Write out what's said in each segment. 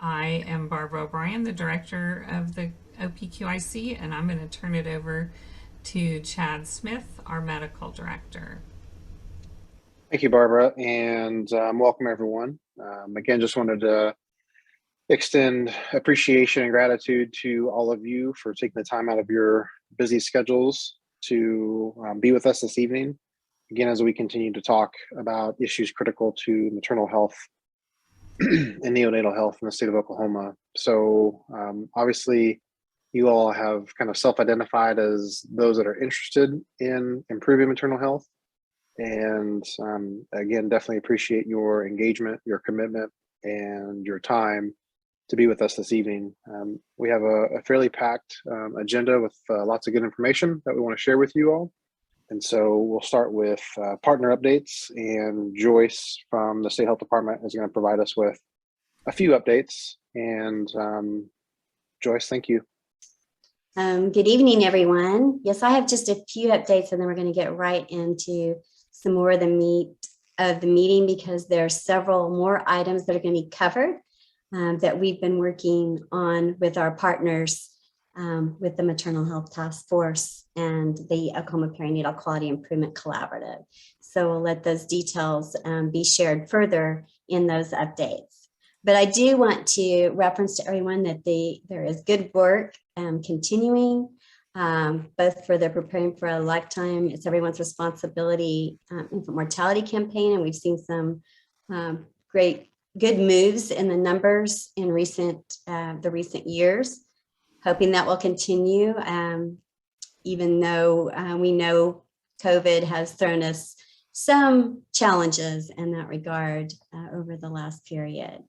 I am Barbara O'Brien, the director of the OPQIC, and I'm going to turn it over to Chad Smith, our medical director. Thank you, Barbara, and welcome everyone. Again, just wanted to extend appreciation and gratitude to all of you for taking the time out of your busy schedules to be with us this evening. Again, as we continue to talk about issues critical to maternal health and neonatal health in the state of Oklahoma. So obviously, you all have kind of self-identified as those that are interested in improving maternal health. And again, definitely appreciate your engagement, your commitment, and your time to be with us this evening. We have a fairly packed agenda with lots of good information that we want to share with you all. And so we'll start with partner updates, and Joyce from the State Health Department is going to provide us with a few updates. And Joyce, thank you. Good evening, everyone. Yes, I have just a few updates, and then we're going to get right into some more of the meat of the meeting, because there are several more items that are going to be covered that we've been working on with our partners with the Maternal Health Task Force and the Oklahoma Perinatal Quality Improvement Collaborative. So we'll let those details be shared further in those updates. But I do want to reference to everyone that there is good work continuing, both for the Preparing for a Lifetime, It's Everyone's Responsibility Infant Mortality Campaign, and we've seen some good moves in the numbers in the recent years. Hoping that will continue, even though we know COVID has thrown us some challenges in that regard over the last period.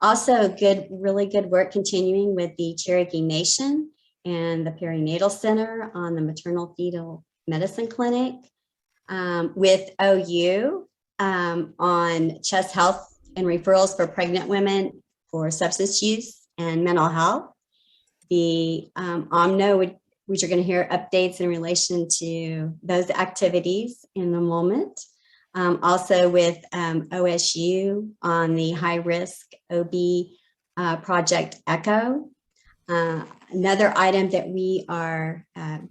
Also, really good work continuing with the Cherokee Nation and the Perinatal Center on the Maternal Fetal Medicine Clinic, with OU on chest health and referrals for pregnant women for substance use and mental health. The OMNO, which you're going to hear updates in relation to those activities in a moment. Also with OSU on the high-risk OB Project ECHO. Another item that we are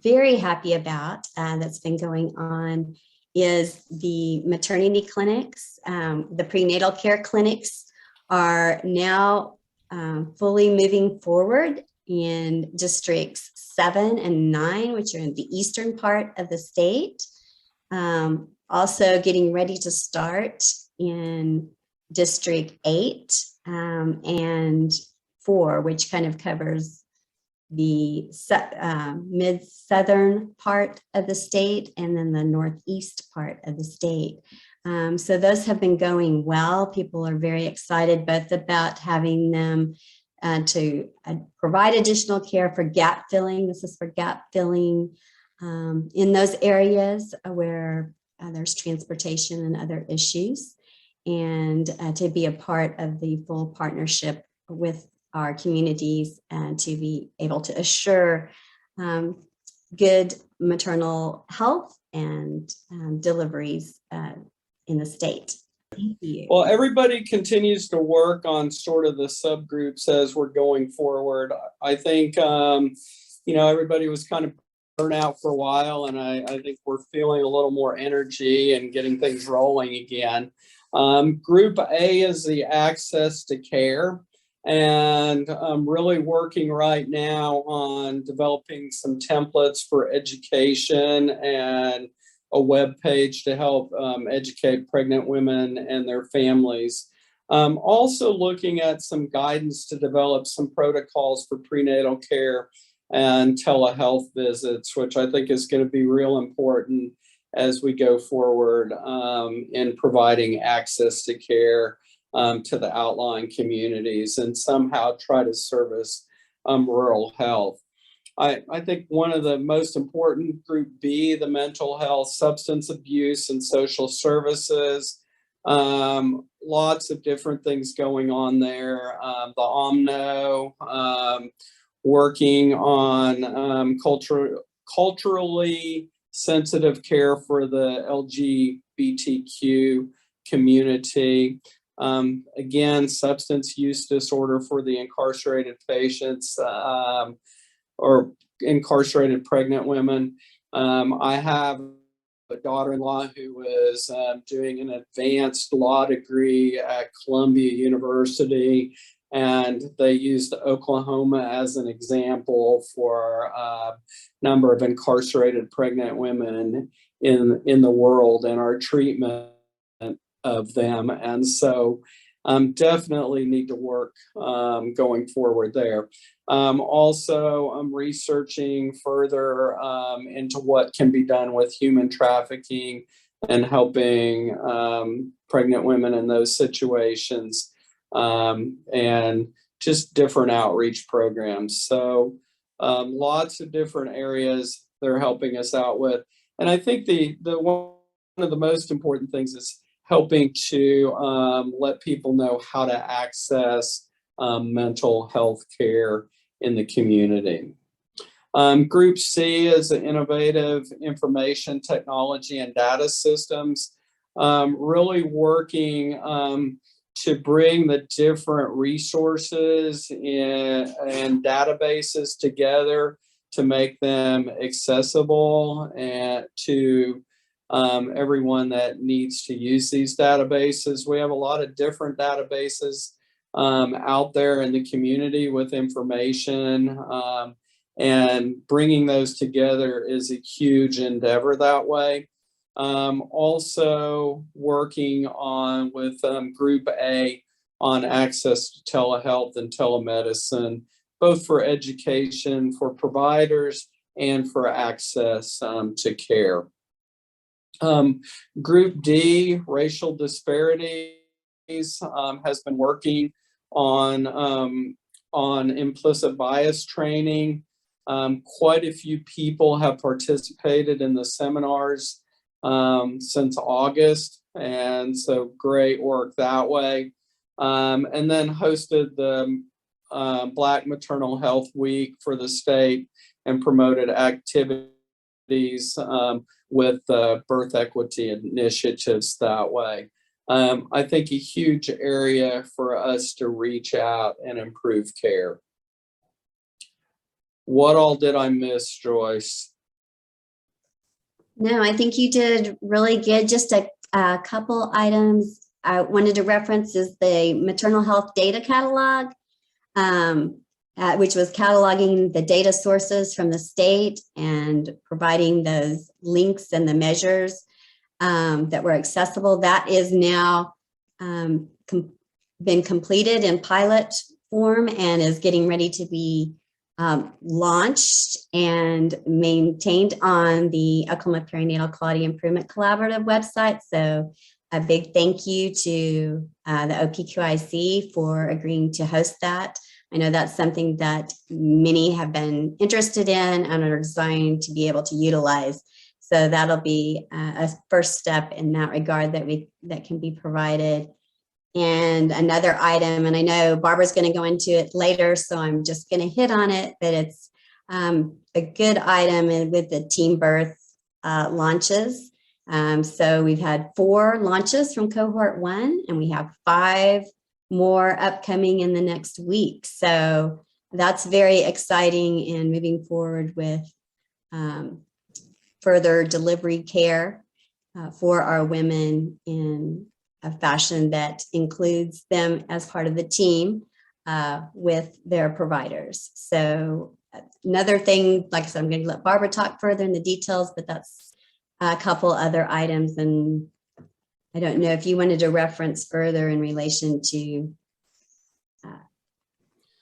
very happy about that's been going on is the maternity clinics. The prenatal care clinics are now fully moving forward in districts 7 and 9, which are in the eastern part of the state. Also getting ready to start in district 8 and 4, which kind of covers the mid-southern part of the state and then the northeast part of the state. So those have been going well. People are very excited both about having them to provide additional care for gap filling. This is for gap filling in those areas where there's transportation and other issues, and to be a part of the full partnership with our communities and to be able to assure good maternal health and deliveries in the state. Thank you. Well, everybody continues to work on sort of the subgroups as we're going forward. I think, everybody was kind of burnt out for a while, and I think we're feeling a little more energy and getting things rolling again. Group A is the access to care, and I'm really working right now on developing some templates for education and a web page to help educate pregnant women and their families. Also looking at some guidance to develop some protocols for prenatal care and telehealth visits, which I think is going to be real important as we go forward in providing access to care to the outlying communities and somehow try to service rural health. I think one of the most important, Group B, the mental health, substance abuse, and social services. Lots of different things going on there. The OMNO, working on culturally sensitive care for the LGBTQ community. Again, substance use disorder for the incarcerated patients or incarcerated pregnant women. I have a daughter-in-law who is doing an advanced law degree at Columbia University, and they used Oklahoma as an example for a number of incarcerated pregnant women in the world and our treatment of them. And so definitely need to work going forward there. Also, I'm researching further into what can be done with human trafficking and helping pregnant women in those situations, and just different outreach programs. So lots of different areas they're helping us out with. And I think the one of the most important things is helping to let people know how to access mental health care in the community. Group C is innovative information technology and data systems, really working to bring the different resources and databases together to make them accessible and to everyone that needs to use these databases. We have a lot of different databases out there in the community with information, and bringing those together is a huge endeavor that way. Also working on with Group A on access to telehealth and telemedicine, both for education for providers and for access to care. Group D, racial disparities, has been working on implicit bias training. Quite a few people have participated in the seminars since August, and so great work that way. And then hosted the Black Maternal Health Week for the state and promoted activities with birth equity initiatives that way. I think a huge area for us to reach out and improve care. What all did I miss, Joyce? No, I think you did really good. Just a couple items I wanted to reference is the maternal health data catalog, which was cataloging the data sources from the state and providing those links and the measures that were accessible. That is now been completed in pilot form and is getting ready to be launched and maintained on the Oklahoma Perinatal Quality Improvement Collaborative website. So a big thank you to the OPQIC for agreeing to host that. I know that's something that many have been interested in and are designed to be able to utilize. So that'll be a first step in that regard that can be provided. And another item, and I know Barbara's going to go into it later, so I'm just going to hit on it, but it's a good item with the teen birth launches. So we've had 4 launches from cohort 1, and we have 5 more upcoming in the next week. So that's very exciting and moving forward with further delivery care for our women in a fashion that includes them as part of the team with their providers. So another thing, like I said, I'm going to let Barbara talk further in the details, but that's a couple other items. And I don't know if you wanted to reference further in relation to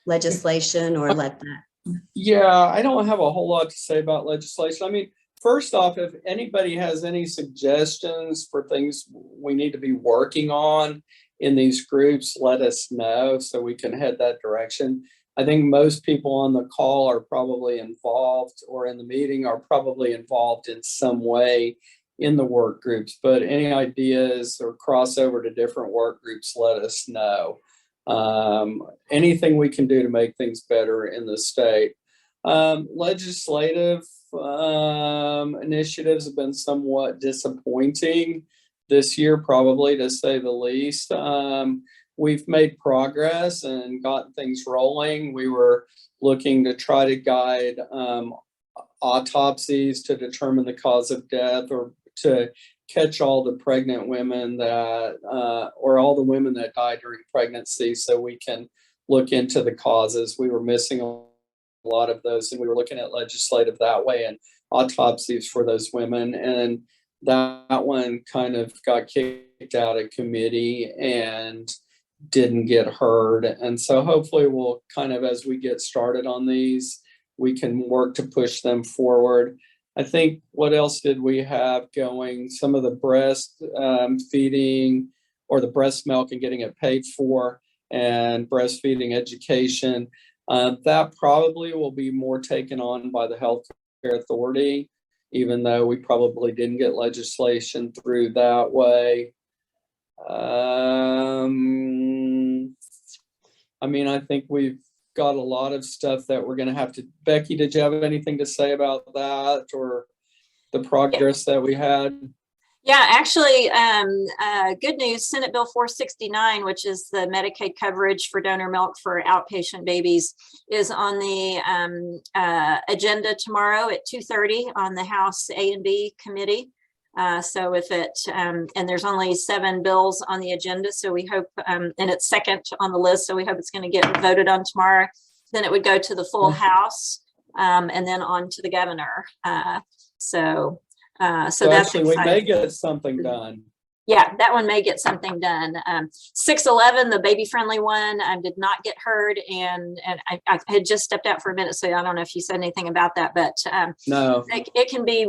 legislation or let that. Yeah, I don't have a whole lot to say about legislation. I mean, first off, if anybody has any suggestions for things we need to be working on in these groups, let us know so we can head that direction. I think most people on the call are probably involved, or in the meeting are probably involved in some way in the work groups, but any ideas or crossover to different work groups, let us know. Anything we can do to make things better in the state. Legislative initiatives have been somewhat disappointing. this year, probably, to say the least. We've made progress and gotten things rolling. We were looking to try to guide autopsies to determine the cause of death, or to catch all the pregnant women that, or all the women that died during pregnancy, so we can look into the causes. We were missing a lot of those, and we were looking at legislative that way and autopsies for those women. And that one kind of got kicked out of committee and didn't get heard. And so hopefully we'll kind of, as we get started on these, we can work to push them forward. I think, what else did we have going? Some of the breast feeding, or the breast milk and getting it paid for, and breastfeeding education. That probably will be more taken on by the healthcare authority, even though we probably didn't get legislation through that way. I mean, I think we've got a lot of stuff that we're going to have to. Becky, did you have anything to say about that, or the progress that we had? Yeah, actually, good news. Senate Bill 469, which is the Medicaid coverage for donor milk for outpatient babies, is on the agenda tomorrow at 2:30 on the House A and B committee. So if it, and there's only 7 bills on the agenda, so we hope, and it's second on the list, so we hope it's going to get voted on tomorrow. Then it would go to the full House, and then on to the governor. So that's actually, exciting. we may get something done. Yeah, that one may get something done. 611, the baby-friendly one, did not get heard, and I had just stepped out for a minute, so I don't know if you said anything about that, but No. it can be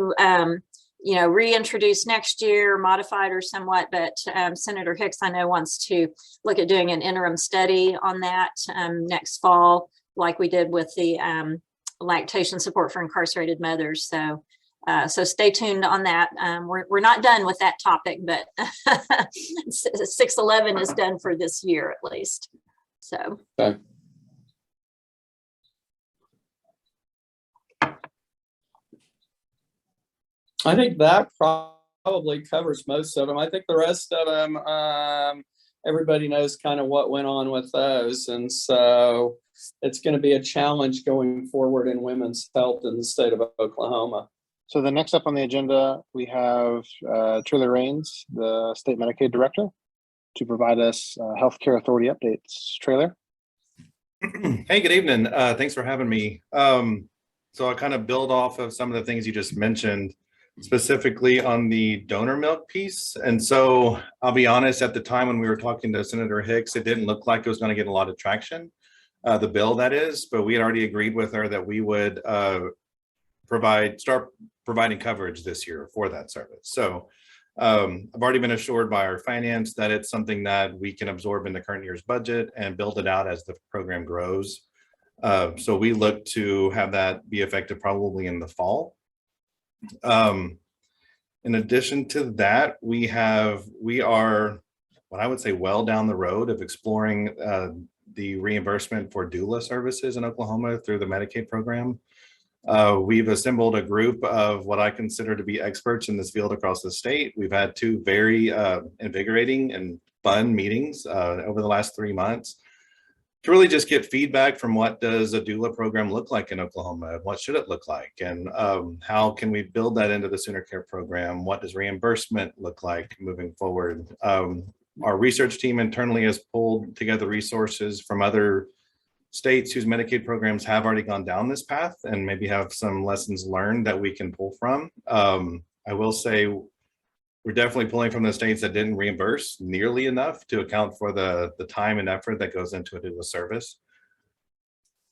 reintroduced next year, modified or somewhat, but Senator Hicks, I know, wants to look at doing an interim study on that next fall, like we did with the lactation support for incarcerated mothers. So stay tuned on that. We're not done with that topic, but 611 is done for this year at least. So. Okay. I think that probably covers most of them. I think the rest of them, everybody knows kind of what went on with those. And so it's going to be a challenge going forward in women's health in the state of Oklahoma. So the next up on the agenda, we have Trailer Rains, the State Medicaid Director, to provide us healthcare authority updates. Trailer. Hey, good evening. Thanks for having me. So I'll kind of build off of some of the things you just mentioned, specifically on the donor milk piece. And so I'll be honest, at the time when we were talking to Senator Hicks, it didn't look like it was going to get a lot of traction, the bill that is, but we had already agreed with her that we would start providing coverage this year for that service. So I've already been assured by our finance that it's something that we can absorb in the current year's budget and build it out as the program grows. So we look to have that be effective probably in the fall. In addition to that, we are what I would say well down the road of exploring the reimbursement for doula services in Oklahoma through the Medicaid program. We've assembled a group of what I consider to be experts in this field across the state. We've had 2 very invigorating and fun meetings over the last 3 months to really just get feedback from what does a doula program look like in Oklahoma? What should it look like? And how can we build that into the Sooner Care program? What does reimbursement look like moving forward? Our research team internally has pulled together resources from other states whose Medicaid programs have already gone down this path and maybe have some lessons learned that we can pull from. I will say we're definitely pulling from the states that didn't reimburse nearly enough to account for the time and effort that goes into a doula service.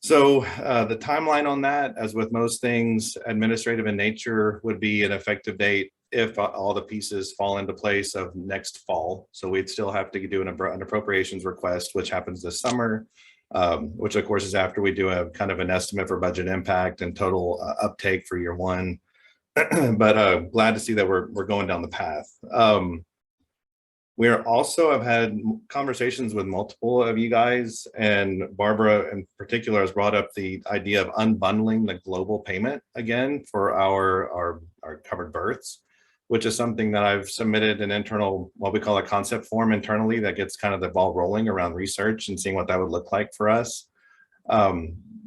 So the timeline on that, as with most things administrative in nature, would be an effective date if all the pieces fall into place of next fall. So we'd still have to do an appropriations request, which happens this summer, which of course is after we do a kind of an estimate for budget impact and total uptake for year 1. But glad to see that we're going down the path. We also have had conversations with multiple of you guys, and Barbara in particular has brought up the idea of unbundling the global payment again for our covered births. which is something that I've submitted an internal, what we call a concept form internally that gets kind of the ball rolling around research and seeing what that would look like for us.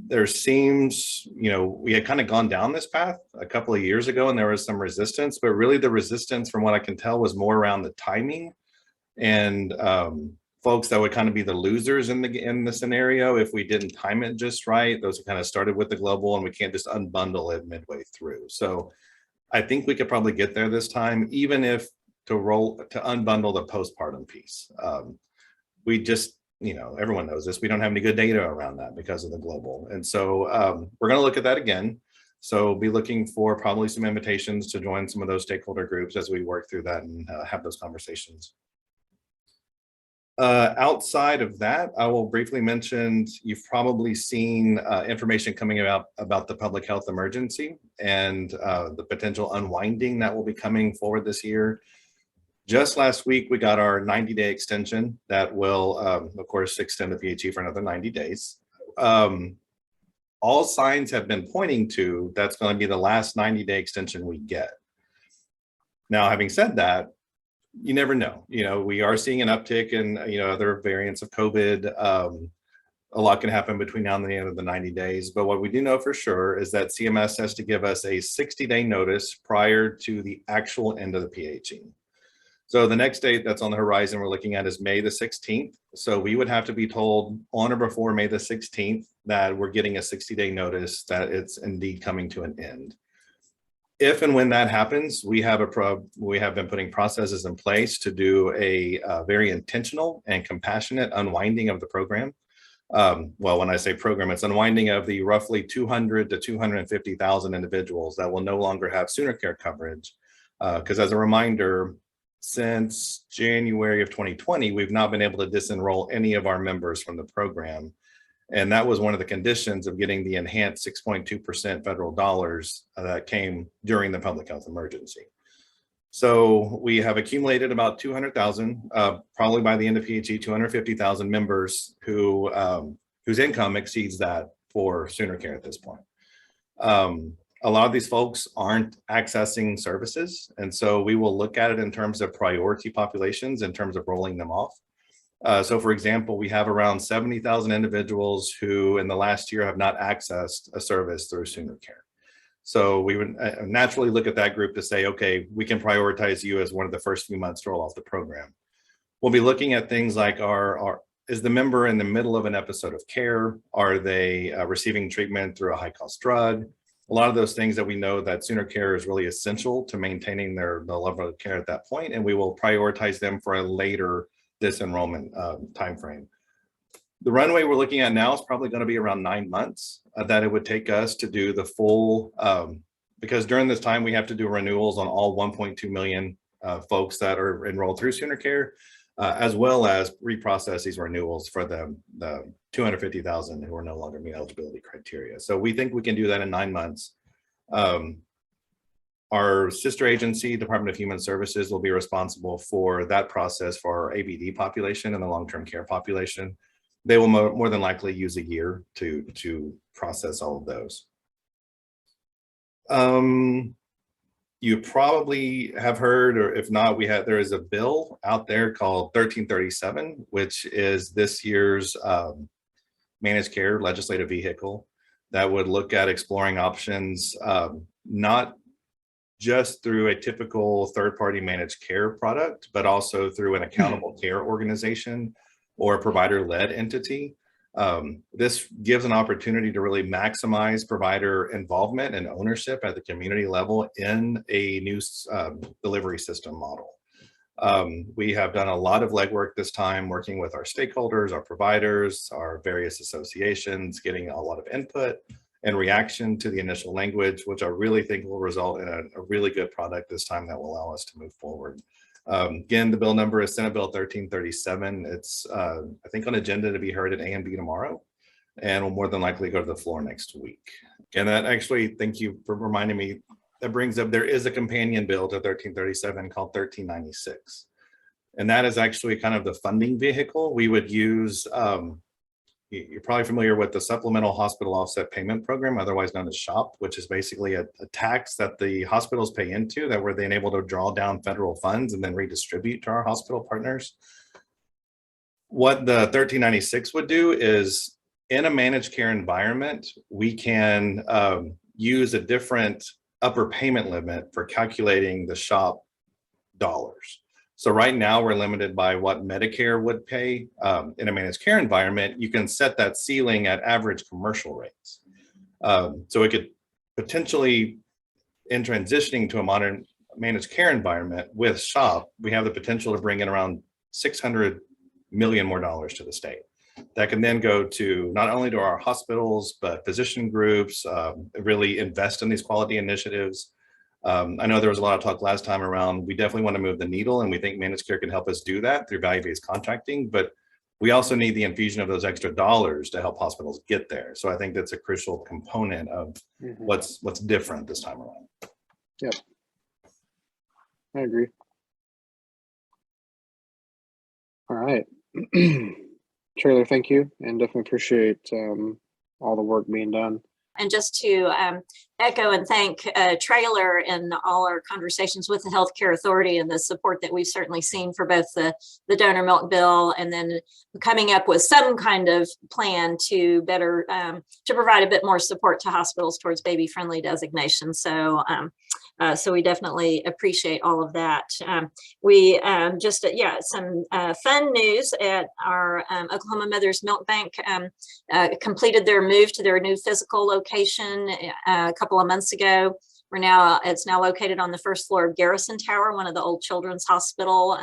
There seems, we had kind of gone down this path a couple of years ago and there was some resistance, but really the resistance from what I can tell was more around the timing and folks that would kind of be the losers in the scenario if we didn't time it just right. Those who kind of started with the global and we can't just unbundle it midway through. So I think we could probably get there this time, even if to unbundle the postpartum piece. We just, everyone knows this, we don't have any good data around that because of the global. And so we're going to look at that again. So be looking for probably some invitations to join some of those stakeholder groups as we work through that and have those conversations. Outside of that, I will briefly mention, you've probably seen information coming about the public health emergency and the potential unwinding that will be coming forward this year. Just last week, we got our 90-day extension that will, of course, extend the PHE for another 90 days. All signs have been pointing to that's going to be the last 90-day extension we get. Now, having said that, you never know. We are seeing an uptick in, other variants of COVID. A lot can happen between now and the end of the 90 days. But what we do know for sure is that CMS has to give us a 60-day notice prior to the actual end of the PHE. So the next date that's on the horizon we're looking at is May the 16th. So we would have to be told on or before May the 16th that we're getting a 60-day notice that it's indeed coming to an end. If and when that happens, we have been putting processes in place to do a very intentional and compassionate unwinding of the program. Well, when I say program, it's unwinding of the roughly 200 to 250,000 individuals that will no longer have Sooner Care coverage. Because as a reminder, since January of 2020, we've not been able to disenroll any of our members from the program. And that was one of the conditions of getting the enhanced 6.2% federal dollars that came during the public health emergency. So we have accumulated about 200,000, probably by the end of PHE, 250,000 members whose income exceeds that for Sooner Care at this point. A lot of these folks aren't accessing services. And so we will look at it in terms of priority populations, in terms of rolling them off. So for example, we have around 70,000 individuals who in the last year have not accessed a service through Sooner Care. So we would naturally look at that group to say, okay, we can prioritize you as one of the first few months to roll off the program. We'll be looking at things like is the member in the middle of an episode of care? Are they receiving treatment through a high cost drug? A lot of those things that we know that Sooner Care is really essential to maintaining the level of care at that point, and we will prioritize them for a later disenrollment timeframe. The runway we're looking at now is probably going to be around 9 months that it would take us to do the full, because during this time we have to do renewals on all 1.2 million folks that are enrolled through Sooner Care, as well as reprocess these renewals for the 250,000 who are no longer meeting eligibility criteria. So we think we can do that in 9 months. Our sister agency, Department of Human Services, will be responsible for that process for our ABD population and the long-term care population. They will more than likely use a year to process all of those. You probably have heard, or if not, there is a bill out there called 1337, which is this year's managed care legislative vehicle that would look at exploring options, not just through a typical third-party managed care product, but also through an accountable care organization or a provider-led entity. This gives an opportunity to really maximize provider involvement and ownership at the community level in a new delivery system model. We have done a lot of legwork this time, working with our stakeholders, our providers, our various associations, getting a lot of input and reaction to the initial language, which I really think will result in a really good product this time that will allow us to move forward. Again, the bill number is Senate Bill 1337. It's, I think, on agenda to be heard at A&B tomorrow, and will more than likely go to the floor next week. And that actually, thank you for reminding me, that brings up, there is a companion bill to 1337 called 1396. And that is actually kind of the funding vehicle we would use you're probably familiar with the Supplemental Hospital Offset Payment Program, otherwise known as SHOP, which is basically a tax that the hospitals pay into that we're then able to draw down federal funds and then redistribute to our hospital partners. What the 1396 would do is, in a managed care environment, we can use a different upper payment limit for calculating the SHOP dollars. So right now we're limited by what Medicare would pay. In a managed care environment, you can set that ceiling at average commercial rates. So it could potentially, in transitioning to a modern managed care environment with SHOP, we have the potential to bring in around $600 million more to the state. That can then go to not only to our hospitals, but physician groups, really invest in these quality initiatives. I know there was a lot of talk last time around, we definitely want to move the needle, and we think managed care can help us do that through value-based contracting, but we also need the infusion of those extra dollars to help hospitals get there. So I think that's a crucial component of what's different this time around. Yep, I agree. All right. Trailer, thank you, and definitely appreciate all the work being done. And just to echo and thank Trailer and all our conversations with the Healthcare Authority and the support that we've certainly seen for both the donor milk bill and then coming up with some kind of plan to better to provide a bit more support to hospitals towards baby-friendly designation. So so we definitely appreciate all of that. We just, some fun news at our Oklahoma Mother's Milk Bank completed their move to their new physical location a couple of months ago. It's now located on the first floor of Garrison Tower, one of the old Children's Hospital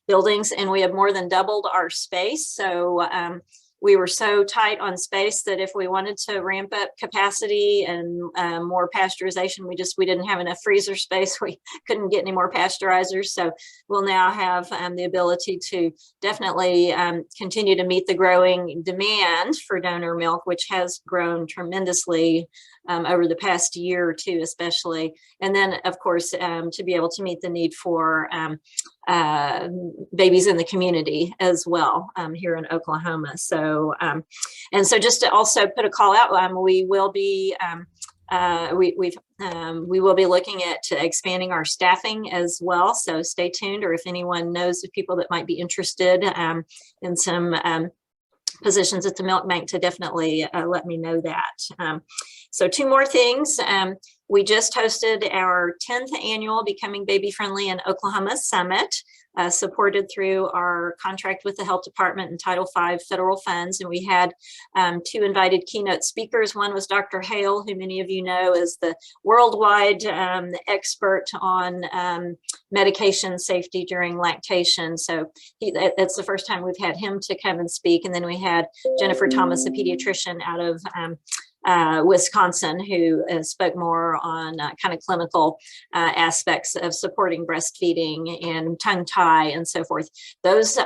buildings, and we have more than doubled our space. So we were so tight on space that if we wanted to ramp up capacity and more pasteurization, we didn't have enough freezer space. We couldn't get any more pasteurizers. So we'll now have the ability to definitely continue to meet the growing demand for donor milk, which has grown tremendously over the past year or two, especially. And then, of course, to be able to meet the need for babies in the community as well here in Oklahoma. So, and so just to also put a call out, we will be we will be looking at expanding our staffing as well. So stay tuned, or if anyone knows of people that might be interested in some positions at the milk bank, to definitely let me know that. So two more things. We just hosted our 10th annual Becoming Baby Friendly in Oklahoma Summit, supported through our contract with the Health Department and Title V federal funds. And we had two invited keynote speakers. One was Dr. Hale, who many of you know is the worldwide expert on medication safety during lactation. So that's the first time we've had him to come and speak. And then we had Jennifer Thomas, a pediatrician out of Wisconsin, who spoke more on kind of clinical aspects of supporting breastfeeding and tongue tie and so forth. Those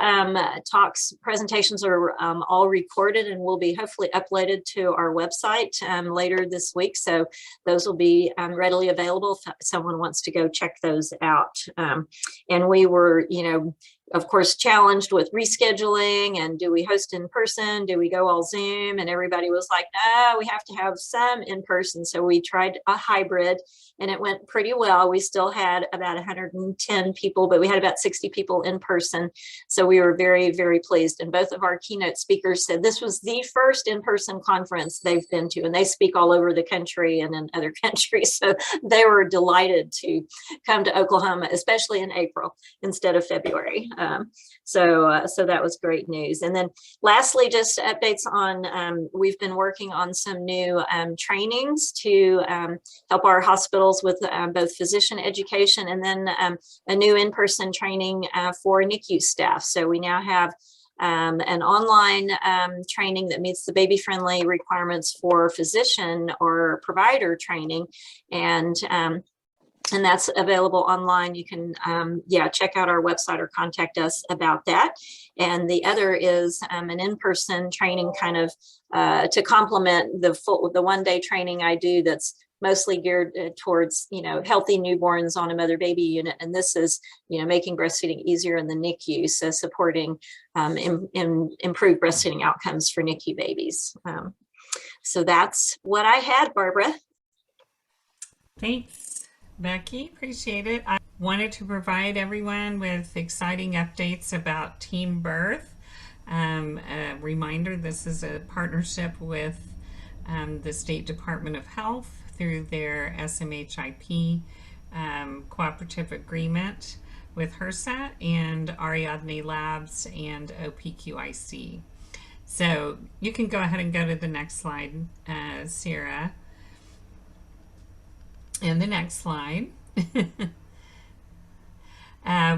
presentations are all recorded and will be hopefully uploaded to our website later this week. So those will be readily available if someone wants to go check those out. And we were, of course, challenged with rescheduling and do we host in person? Do we go all Zoom? And everybody was like, no, we have to have some in person. So we tried a hybrid and it went pretty well. We still had about 110 people, but we had about 60 people in person. So we were very, very pleased. And both of our keynote speakers said this was the first in-person conference they've been to, and they speak all over the country and in other countries. So they were delighted to come to Oklahoma, especially in April instead of February. So that was great news. And then lastly, just updates on, we've been working on some new trainings to help our hospitals with both physician education and then a new in-person training for NICU staff. So we now have an online training that meets the baby-friendly requirements for physician or provider training. And that's available online. You can, check out our website or contact us about that. And the other is an in-person training kind of to complement the one-day training I do that's mostly geared towards, healthy newborns on a mother baby unit. And this is, making breastfeeding easier in the NICU. So supporting improved breastfeeding outcomes for NICU babies. So that's what I had, Barbara. Thanks, Becky. Appreciate it. I wanted to provide everyone with exciting updates about Team Birth. A reminder, this is a partnership with the State Department of Health through their SMHIP cooperative agreement with HRSA and Ariadne Labs and OPQIC. So you can go ahead and go to the next slide, Sarah. And the next slide.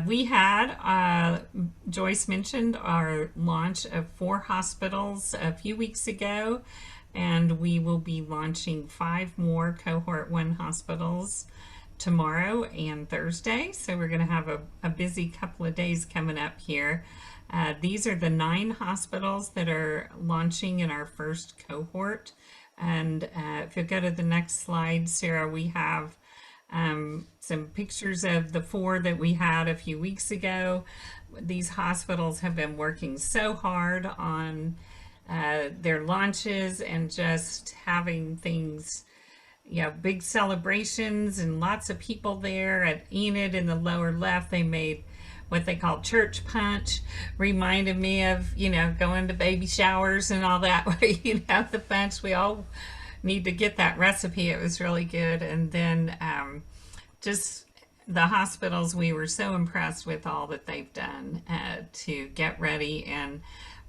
We had, Joyce mentioned our launch of 4 hospitals a few weeks ago, and we will be launching 5 more Cohort 1 hospitals tomorrow and Thursday. So we're going to have a busy couple of days coming up here. These are the 9 hospitals that are launching in our first cohort. And if you go to the next slide, Sarah, we have some pictures of the 4 that we had a few weeks ago. These hospitals have been working so hard on their launches and just having things, big celebrations and lots of people there. At Enid in the lower left, they made what they call church punch. Reminded me of, going to baby showers and all that, where you have the punch. We all need to get that recipe. It was really good. And then just the hospitals, we were so impressed with all that they've done to get ready. And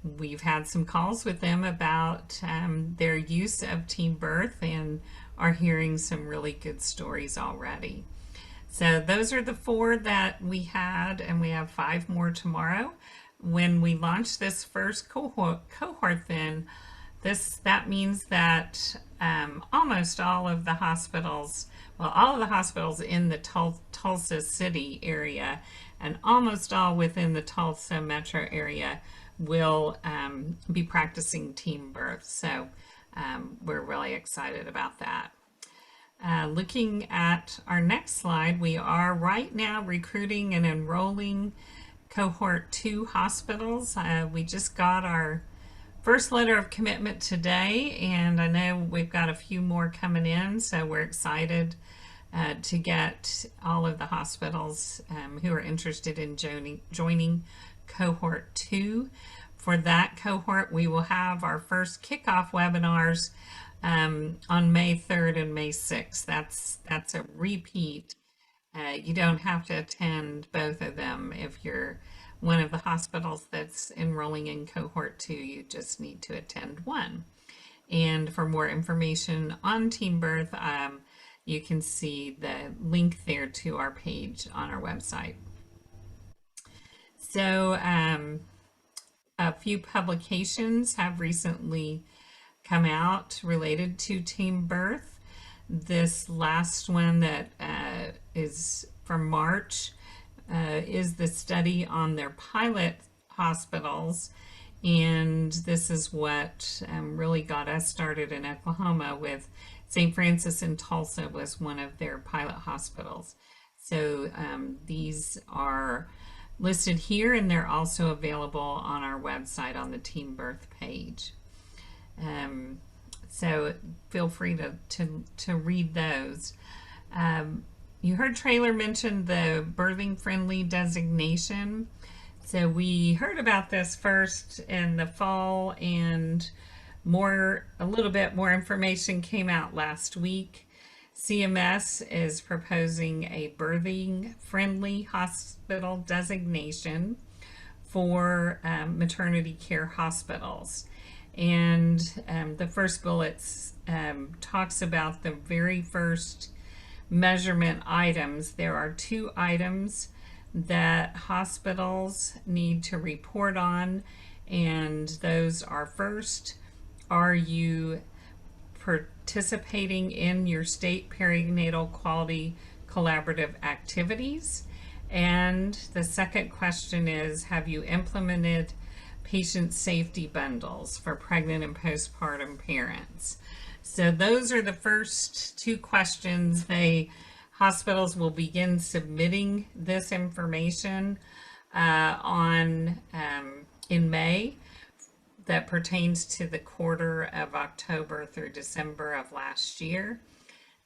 we've had some calls with them about their use of Team Birth and are hearing some really good stories already. So those are the 4 that we had, and we have 5 more tomorrow. When we launch this first cohort then, that means that almost all of the hospitals, all of the hospitals in the Tulsa City area and almost all within the Tulsa metro area will be practicing Team Birth. So we're really excited about that. Looking at our next slide, we are right now recruiting and enrolling Cohort 2 hospitals. We just got our first letter of commitment today, and I know we've got a few more coming in, so we're excited to get all of the hospitals who are interested in joining Cohort 2. For that cohort, we will have our first kickoff webinars on May 3rd and May 6th. That's a repeat. You don't have to attend both of them if you're one of the hospitals that's enrolling in Cohort 2. You just need to attend one. And for more information on Team Birth, you can see the link there to our page on our website. So a few publications have recently come out related to Team Birth. This last one that is from March is the study on their pilot hospitals, and this is what really got us started in Oklahoma. With St. Francis in Tulsa was one of their pilot hospitals. So these are listed here, and they're also available on our website on the Team Birth page. So feel free to read those. You heard Traylor mention the birthing friendly designation. So we heard about this first in the fall, and a little bit more information came out last week. CMS is proposing a birthing friendly hospital designation for maternity care hospitals. And the first bullet talks about the very first measurement items. There are 2 items that hospitals need to report on, and those are: first, are you participating in your state perinatal quality collaborative activities? And the second question is, have you implemented patient safety bundles for pregnant and postpartum parents? So those are the first two questions. Hospitals will begin submitting this information in May, that pertains to the quarter of October through December of last year.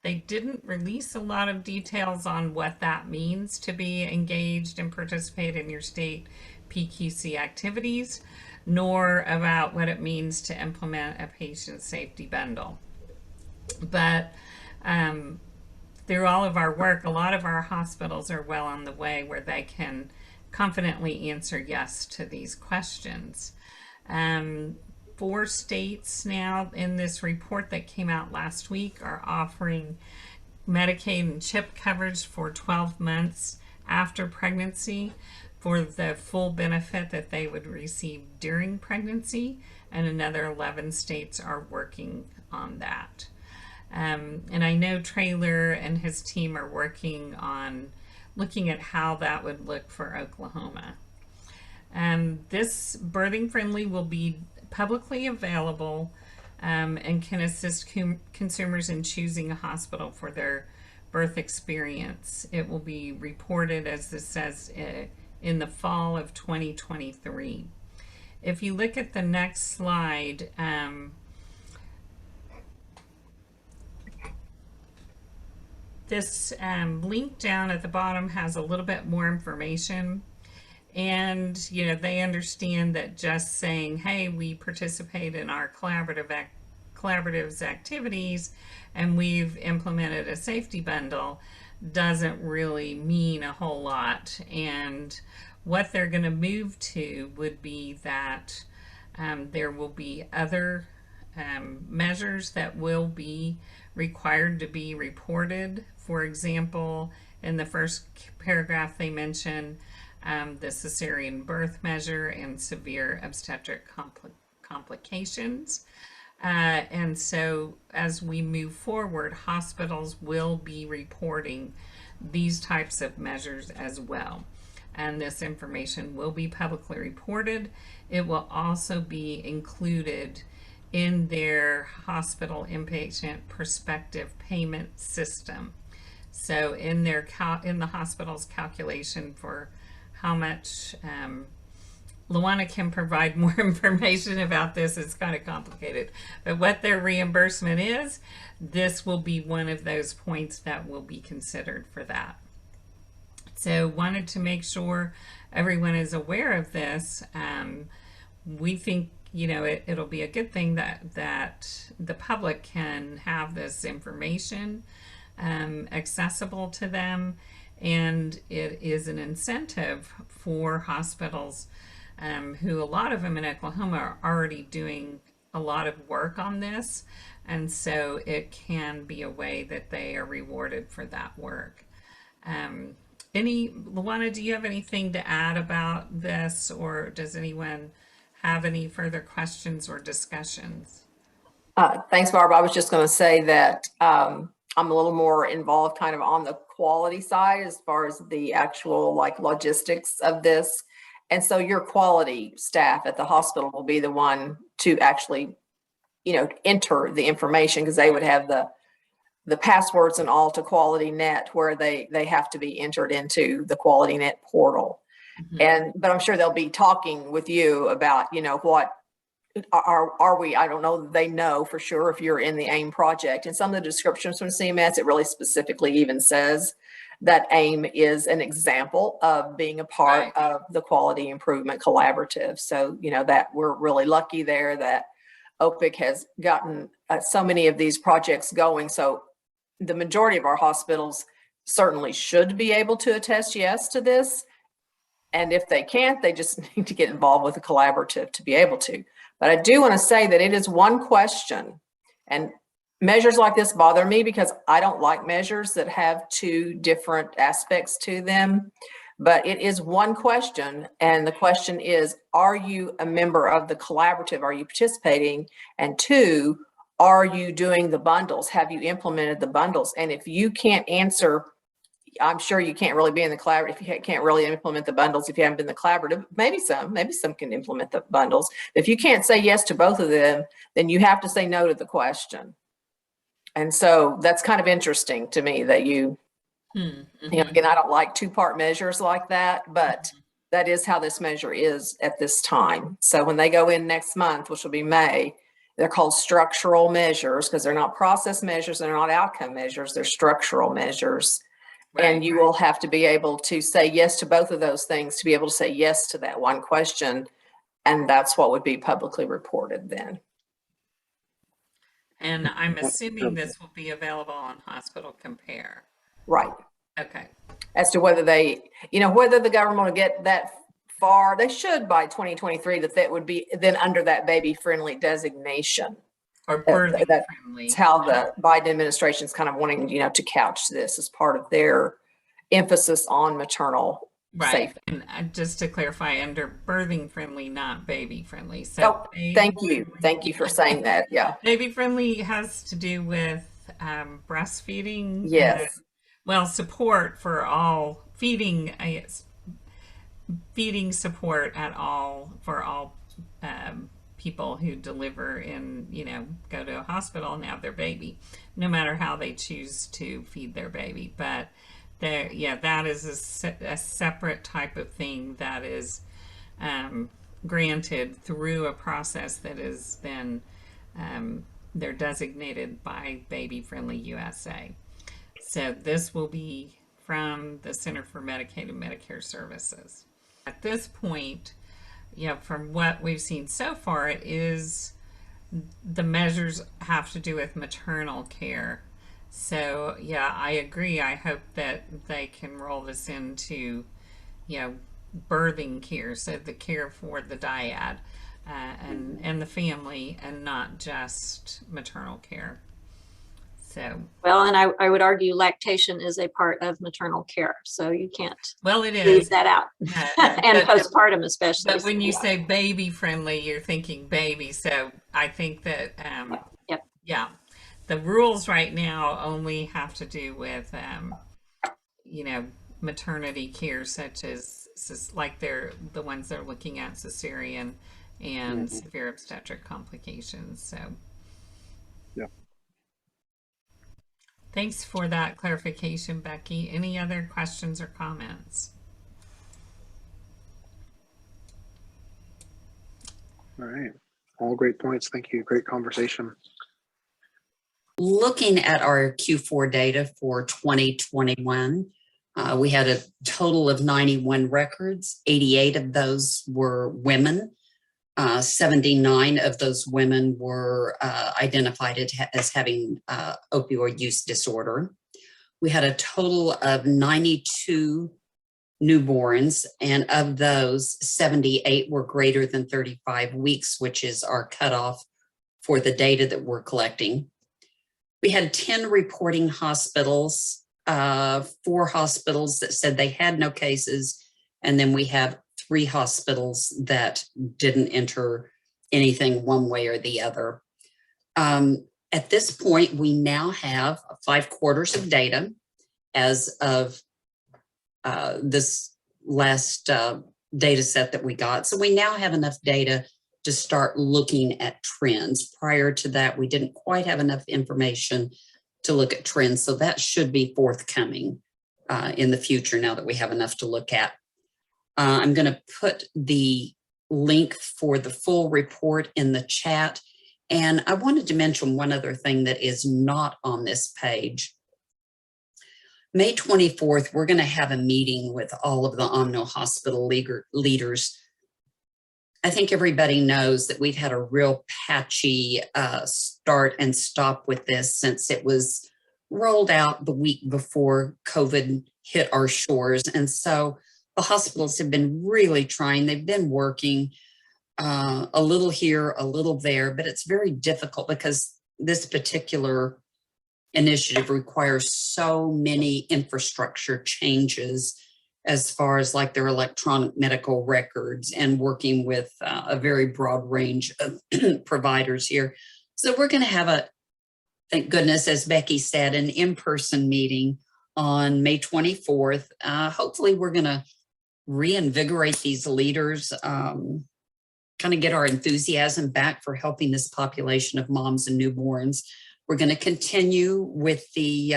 They didn't release a lot of details on what that means to be engaged and participate in your state PQC activities, nor about what it means to implement a patient safety bundle. But through all of our work, a lot of our hospitals are well on the way where they can confidently answer yes to these questions. 4 states now in this report that came out last week are offering Medicaid and CHIP coverage for 12 months after pregnancy for the full benefit that they would receive during pregnancy, and another 11 states are working on that. And I know Traylor and his team are working on looking at how that would look for Oklahoma. This Birthing Friendly will be publicly available and can assist consumers in choosing a hospital for their birth experience. It will be reported, as this says, in the fall of 2023. If you look at the next slide, this link down at the bottom has a little bit more information. And, they understand that just saying, hey, we participate in our collaboratives activities and we've implemented a safety bundle doesn't really mean a whole lot. And what they're going to move to would be that there will be other measures that will be required to be reported. For example, in the first paragraph they mention the cesarean birth measure and severe obstetric complications. And so as we move forward, hospitals will be reporting these types of measures as well. And this information will be publicly reported. It will also be included in their hospital inpatient prospective payment system. So in the hospital's calculation for how much, Luana can provide more information about this. It's kind of complicated, but what their reimbursement is, this will be one of those points that will be considered for that. So wanted to make sure everyone is aware of this. We think, it'll be a good thing that the public can have this information accessible to them. And it is an incentive for hospitals who, a lot of them in Oklahoma, are already doing a lot of work on this. And so it can be a way that they are rewarded for that work. Luana, do you have anything to add about this, or does anyone have any further questions or discussions? Thanks, Barbara. I was just going to say that I'm a little more involved kind of on the quality side as far as the actual logistics of this. And so your quality staff at the hospital will be the one to actually, enter the information, because they would have the passwords and all to Quality Net, where they have to be entered into the Quality Net portal. Mm-hmm. But I'm sure they'll be talking with you about, what are we, I don't know, they know for sure if you're in the AIM project. And some of the descriptions from CMS, it really specifically even says that AIM is an example of being a part of the Quality Improvement Collaborative. So, that we're really lucky there that OPIC has gotten so many of these projects going. So the majority of our hospitals certainly should be able to attest yes to this. And if they can't, they just need to get involved with the collaborative to be able to. But I do want to say that it is one question, and measures like this bother me because I don't like measures that have two different aspects to them. But it is one question, and the question is, are you a member of the collaborative? Are you participating? And 2, are you doing the bundles? Have you implemented the bundles? And if you can't answer, I'm sure you can't really be in the collaborative if you can't really implement the bundles. If you haven't been in the collaborative, maybe some can implement the bundles. If you can't say yes to both of them, then you have to say no to the question. And so that's kind of interesting to me that you know, again, I don't like two-part measures like that, but that is how this measure is at this time. So when they go in next month, which will be May, they're called structural measures because they're not process measures, they're not outcome measures, they're structural measures. And you will have to be able to say yes to both of those things to be able to say yes to that one question. And that's what would be publicly reported then. And I'm assuming this will be available on Hospital Compare. Right. Okay. As to whether they, you know, whether the government will get that far, they should by 2023, that would be then under that baby friendly designation. Or birthing friendly. That's how the Biden administration is kind of wanting, you know, to couch this as part of their emphasis on maternal safety. And just to clarify, under birthing friendly, not baby friendly. So thank you. Thank you for saying that. Yeah. Baby friendly has to do with breastfeeding. Yes. Well, support for all feeding support for all people who deliver and, you know, go to a hospital and have their baby, no matter how they choose to feed their baby. But there, yeah, that is a separate type of thing that is granted through a process that is then they're designated by Baby Friendly USA. So this will be from the Center for Medicaid and Medicare Services. At this point, you know, from what we've seen so far, it is the measures have to do with maternal care. So yeah, I agree. I hope that they can roll this into, you know, birthing care, so the care for the dyad and the family, and not just maternal care. So well, and I would argue lactation is a part of maternal care, so you can't it is leave that out. And postpartum especially. But when you say baby friendly, you're thinking baby. So I think that yeah, the rules right now only have to do with you know, maternity care, such as like they're the ones they're looking at cesarean and severe obstetric complications. So yeah. Thanks for that clarification, Becky. Any other questions or comments? All right. All great points. Thank you. Great conversation. Looking at our Q4 data for 2021, we had a total of 91 records. 88 of those were women. 79 of those women were identified as having opioid use disorder. We had a total of 92 newborns, and of those, 78 were greater than 35 weeks, which is our cutoff for the data that we're collecting. We had 10 reporting hospitals, 4 hospitals that said they had no cases, and then we have 3 hospitals that didn't enter anything one way or the other. At this point, we now have 5 quarters of data as of this last data set that we got. So we now have enough data to start looking at trends. Prior to that, we didn't quite have enough information to look at trends. So that should be forthcoming in the future now that we have enough to look at. I'm going to put the link for the full report in the chat. And I wanted to mention one other thing that is not on this page. May 24th, we're going to have a meeting with all of the Omno Hospital leaders. I think everybody knows that we've had a real patchy start and stop with this since it was rolled out the week before COVID hit our shores. And so the hospitals have been really trying. They've been working a little here, a little there, but it's very difficult because this particular initiative requires so many infrastructure changes as far as like their electronic medical records and working with a very broad range of providers here. So we're going to have a, thank goodness, as Becky said, an in-person meeting on May 24th. Hopefully we're going to reinvigorate these leaders, kind of get our enthusiasm back for helping this population of moms and newborns. We're going to continue with the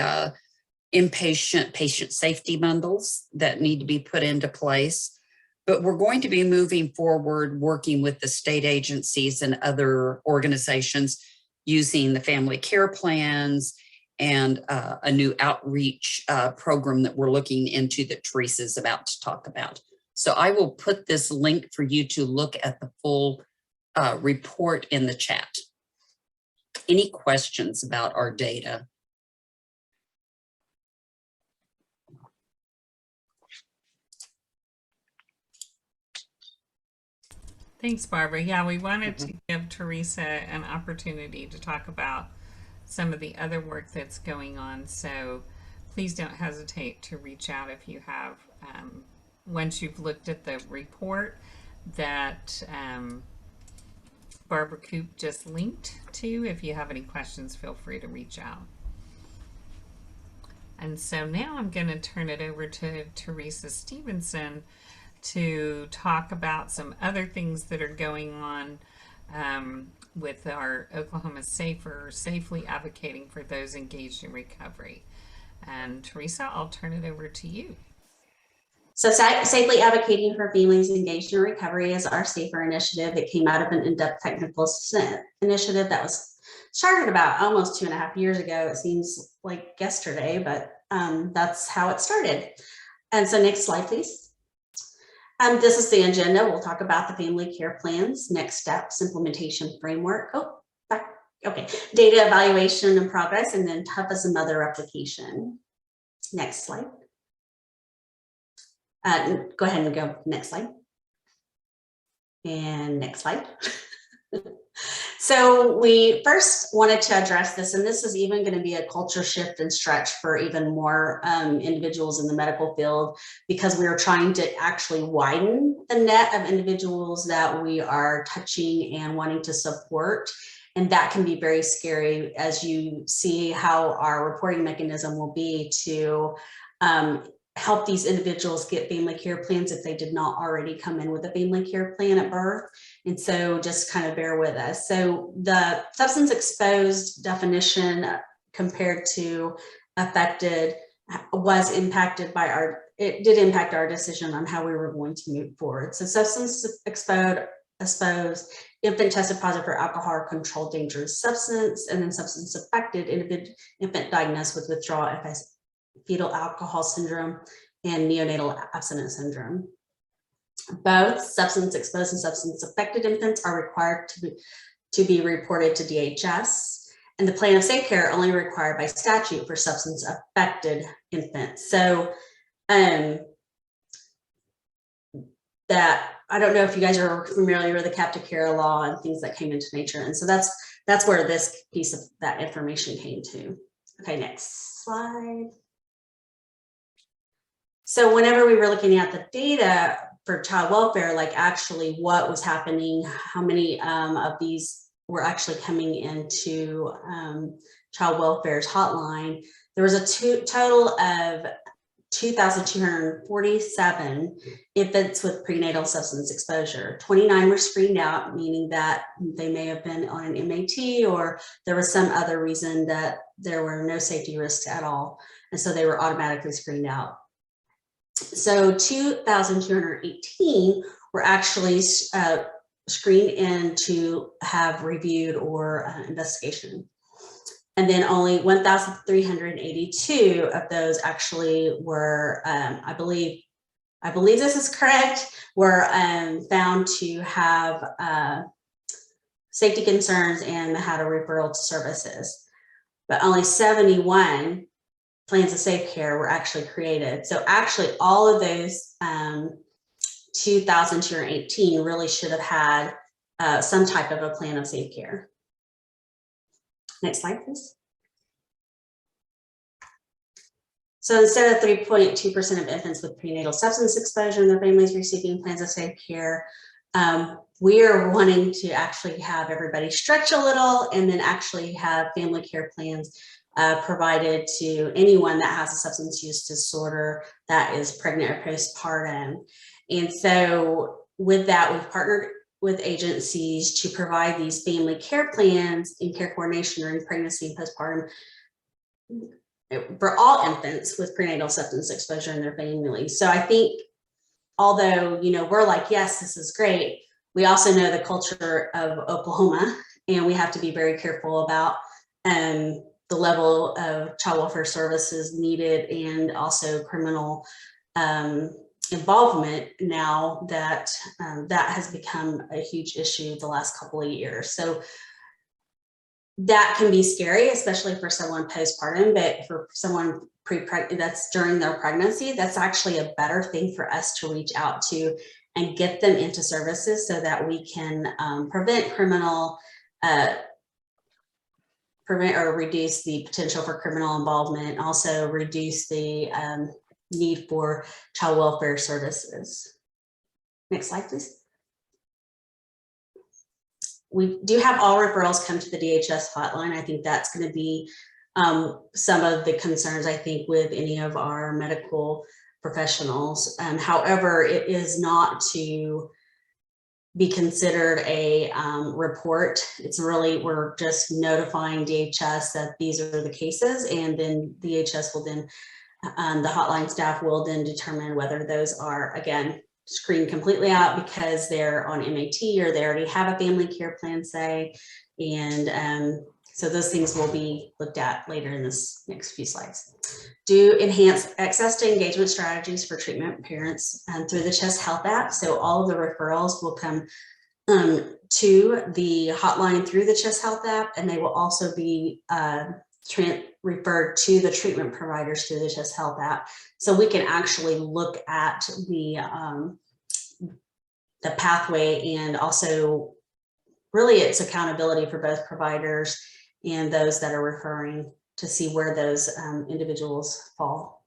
inpatient patient safety bundles that need to be put into place. But we're going to be moving forward, working with the state agencies and other organizations using the family care plans and a new outreach program that we're looking into that Teresa's about to talk about. So I will put this link for you to look at the full report in the chat. Any questions about our data? Thanks, Barbara. Yeah, we wanted to give Teresa an opportunity to talk about some of the other work that's going on. So please don't hesitate to reach out if you have, once you've looked at the report that Barbara Coop just linked to. If you have any questions, feel free to reach out. And so now I'm going to turn it over to Teresa Stevenson to talk about some other things that are going on with our Oklahoma Safer, safely advocating for those engaged in recovery. And Teresa, I'll turn it over to you. So safely advocating for families engaged in recovery is our SAFER initiative. It came out of an in-depth technical assistance initiative that was started about almost 2.5 years ago. It seems like yesterday, but that's how it started. And so next slide, please. This is the agenda. We'll talk about the family care plans, next steps, implementation framework. Oh, back. Okay. Data evaluation and progress, and then tough as a mother application. Next slide. Go ahead and go next slide. And next slide. So we first wanted to address this, and this is even going to be a culture shift and stretch for even more individuals in the medical field, because we are trying to actually widen the net of individuals that we are touching and wanting to support. And that can be very scary as you see how our reporting mechanism will be to help these individuals get family care plans if they did not already come in with a family care plan at birth. And so just kind of bear with us. So the substance exposed definition compared to affected was impacted by it did impact our decision on how we were going to move forward. So substance exposed, infant tested positive for alcohol or controlled dangerous substance, and then substance affected, infant diagnosed with withdrawal fetal alcohol syndrome and neonatal abstinence syndrome. Both substance exposed and substance affected infants are required to be reported to DHS, and the plan of safe care only required by statute for substance affected infants. So that I don't know if you guys are familiar with the captive care law and things that came into nature, and so that's where this piece of that information came to. Okay, next slide. So whenever we were looking at the data for child welfare, like actually what was happening, how many of these were actually coming into child welfare's hotline, there was a total of 2,247 infants with prenatal substance exposure. 29 were screened out, meaning that they may have been on an MAT or there was some other reason that there were no safety risks at all. And so they were automatically screened out. So 2,218 were actually screened in to have reviewed or investigation. And then only 1,382 of those actually were, I believe this is correct, were found to have safety concerns and had a referral to services. But only 71 plans of safe care were actually created. So actually all of those 2,218 really should have had some type of a plan of safe care. Next slide, please. So instead of 3.2% of infants with prenatal substance exposure and their families receiving plans of safe care, we are wanting to actually have everybody stretch a little and then actually have family care plans provided to anyone that has a substance use disorder that is pregnant or postpartum. And so with that, we've partnered with agencies to provide these family care plans in care coordination during pregnancy and postpartum for all infants with prenatal substance exposure in their families. So I think, although, you know, we're like, yes, this is great, we also know the culture of Oklahoma, and we have to be very careful about the level of child welfare services needed, and also criminal involvement now that that has become a huge issue the last couple of years. So that can be scary, especially for someone postpartum, but for someone that's during their pregnancy, that's actually a better thing for us to reach out to and get them into services so that we can prevent or reduce the potential for criminal involvement, also reduce the need for child welfare services. Next slide, please. We do have all referrals come to the DHS hotline. I think that's going to be some of the concerns, I think, with any of our medical professionals. However, it is not to be considered a report. It's really, we're just notifying DHS that these are the cases, and then DHS will then, the hotline staff will then determine whether those are, again, screened completely out because they're on MAT or they already have a family care plan, say, and so those things will be looked at later in this next few slides. Do enhance access to engagement strategies for treatment parents through the Chest Health app. So all of the referrals will come to the hotline through the Chest Health app, and they will also be referred to the treatment providers through the Chest Health app. So we can actually look at the pathway, and also really it's accountability for both providers and those that are referring to see where those individuals fall.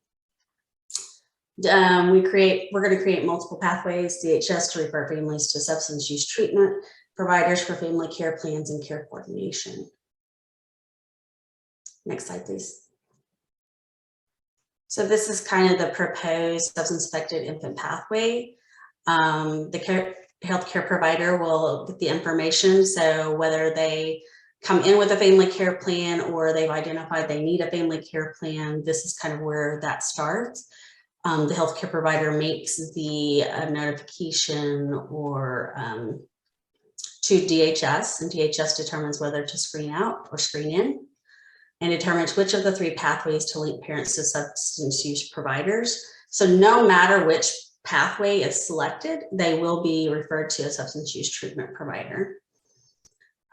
We're going to create multiple pathways, DHS to refer families to substance use treatment, providers for family care plans and care coordination. Next slide, please. So this is kind of the proposed substance affected infant pathway. The healthcare provider will get the information. So whether they come in with a family care plan or they've identified they need a family care plan, this is kind of where that starts. The healthcare provider makes the notification or to DHS, and DHS determines whether to screen out or screen in, and determines which of the three pathways to link parents to substance use providers. So no matter which pathway is selected, they will be referred to a substance use treatment provider.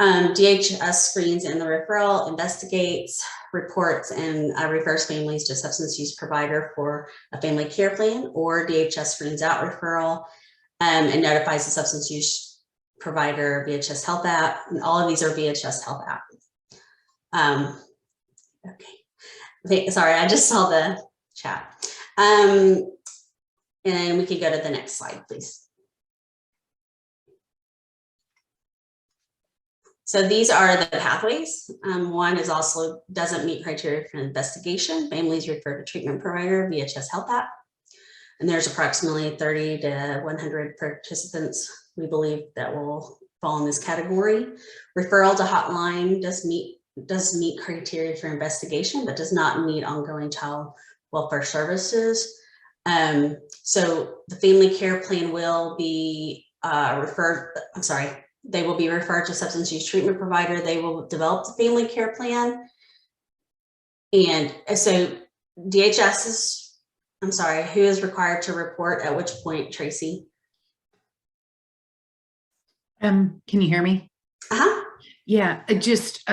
DHS screens in the referral, investigates, reports, and refers families to substance use provider for a family care plan, or DHS screens out referral and notifies the substance use provider via Chest Health app. And all of these are via Chest Health app. Okay, sorry, I just saw the chat. And we could go to the next slide, please. So these are the pathways. One is also doesn't meet criteria for investigation. Families refer to treatment provider via Chest Health app. And there's approximately 30 to 100 participants we believe that will fall in this category. Referral to hotline does meet criteria for investigation, but does not meet ongoing child welfare services. So the family care plan will be they will be referred to substance use treatment provider. They will develop the family care plan. And so DHS is, who is required to report at which point, Tracy? Can you hear me? Uh-huh. Yeah, just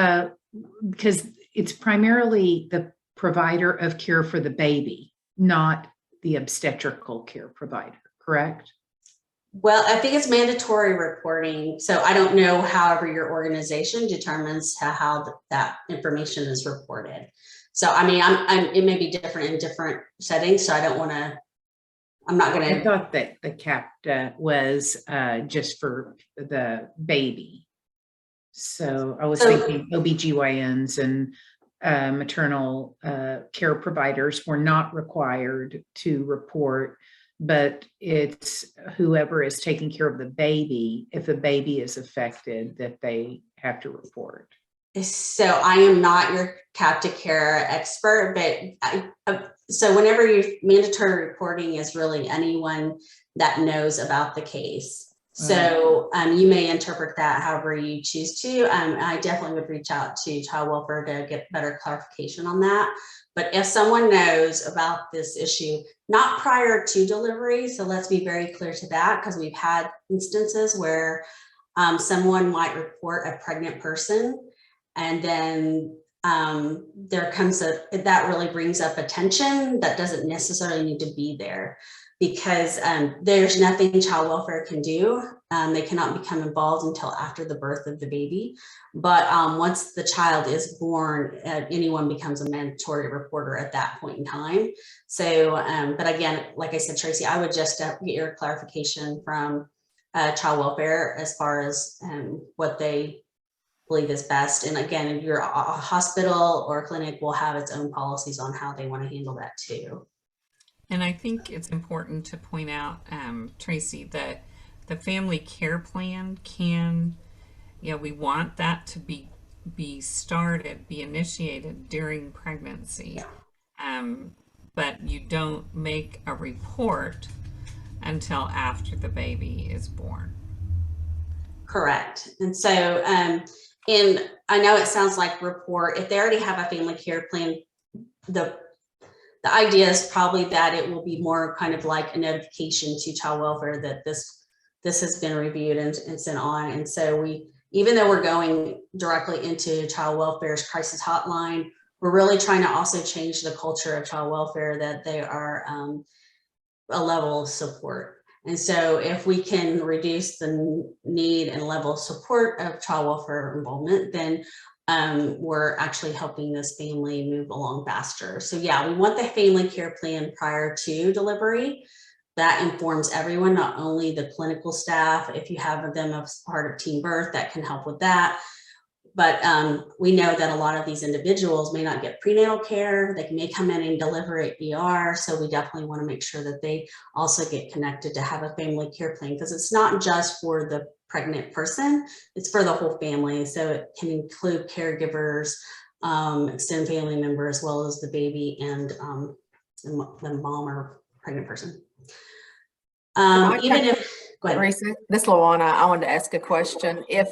because it's primarily the provider of care for the baby, not the obstetrical care provider, correct? Well, I think it's mandatory reporting. So I don't know, however, your organization determines how that information is reported. So, I mean, it may be different in different settings. So I don't want to, I'm not going to. I thought that the cap was just for the baby. So I was thinking OBGYNs and maternal care providers were not required to report but it's whoever is taking care of the baby, if the baby is affected, that they have to report. So I am not your captive care expert, but so whenever you mandatory reporting is really anyone that knows about the case. So you may interpret that however you choose to. I definitely would reach out to child welfare to get better clarification on that. But if someone knows about this issue, not prior to delivery, so let's be very clear to that, because we've had instances where someone might report a pregnant person, and then there comes that really brings up attention that doesn't necessarily need to be there, because there's nothing child welfare can do. They cannot become involved until after the birth of the baby. But once the child is born, anyone becomes a mandatory reporter at that point in time. So, but again, like I said, Tracy, I would just get your clarification from child welfare as far as what they believe is best. And again, your hospital or clinic will have its own policies on how they want to handle that too. And I think it's important to point out, Tracy, that the family care plan can, we want that to be started, be initiated during pregnancy. But you don't make a report until after the baby is born. Correct. And so, and I know it sounds like report, if they already have a family care plan, the idea is probably that it will be more kind of like a notification to child welfare that this has been reviewed and sent on. And so even though we're going directly into child welfare's crisis hotline, we're really trying to also change the culture of child welfare, that they are a level of support. And so if we can reduce the need and level of support of child welfare involvement, then we're actually helping this family move along faster. So yeah, we want the family care plan prior to delivery. That informs everyone, not only the clinical staff. If you have them as part of teen birth, that can help with that. But we know that a lot of these individuals may not get prenatal care. They may come in and deliver at ER. So we definitely want to make sure that they also get connected to have a family care plan, because it's not just for the pregnant person, it's for the whole family. So it can include caregivers, extended family member, as well as the baby and the mom or pregnant person. Even if, go ahead. Teresa, this is Luana. I wanted to ask a question. If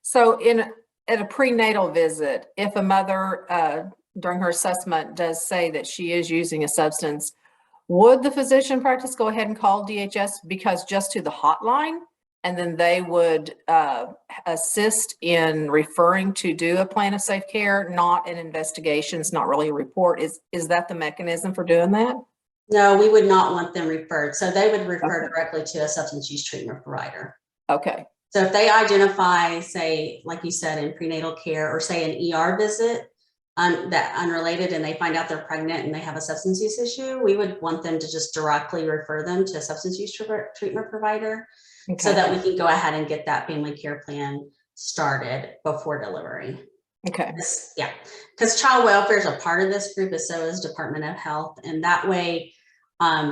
so at a prenatal visit, if a mother during her assessment does say that she is using a substance, would the physician practice go ahead and call DHS because just to the hotline, and then they would assist in referring to do a plan of safe care, not an investigation, it's not really a report. Is that the mechanism for doing that? No, we would not want them referred. So they would refer directly to a substance use treatment provider. Okay. So if they identify, say, like you said, in prenatal care, or say an ER visit that unrelated, and they find out they're pregnant and they have a substance use issue, we would want them to just directly refer them to a substance use treatment provider, so that we can go ahead and get that family care plan started before delivery. Okay. Yeah, because child welfare is a part of this group, as so is Department of Health, and that way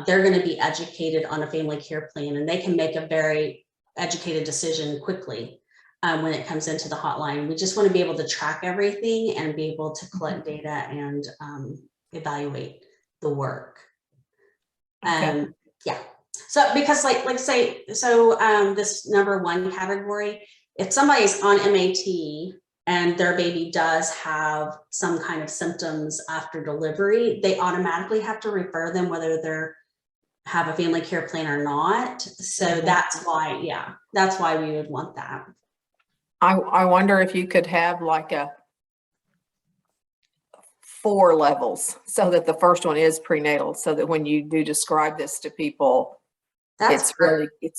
they're going to be educated on a family care plan, and they can make a very educated decision quickly when it comes into the hotline. We just want to be able to track everything and be able to collect data and evaluate the work. Yeah. So because like say, so this number one category, if somebody's on MAT and their baby does have some kind of symptoms after delivery, they automatically have to refer them whether they're have a family care plan or not. So that's why, yeah, that's why we would want that. I wonder if you could have like 4 levels, so that the first one is prenatal, so that when you do describe this to people, it's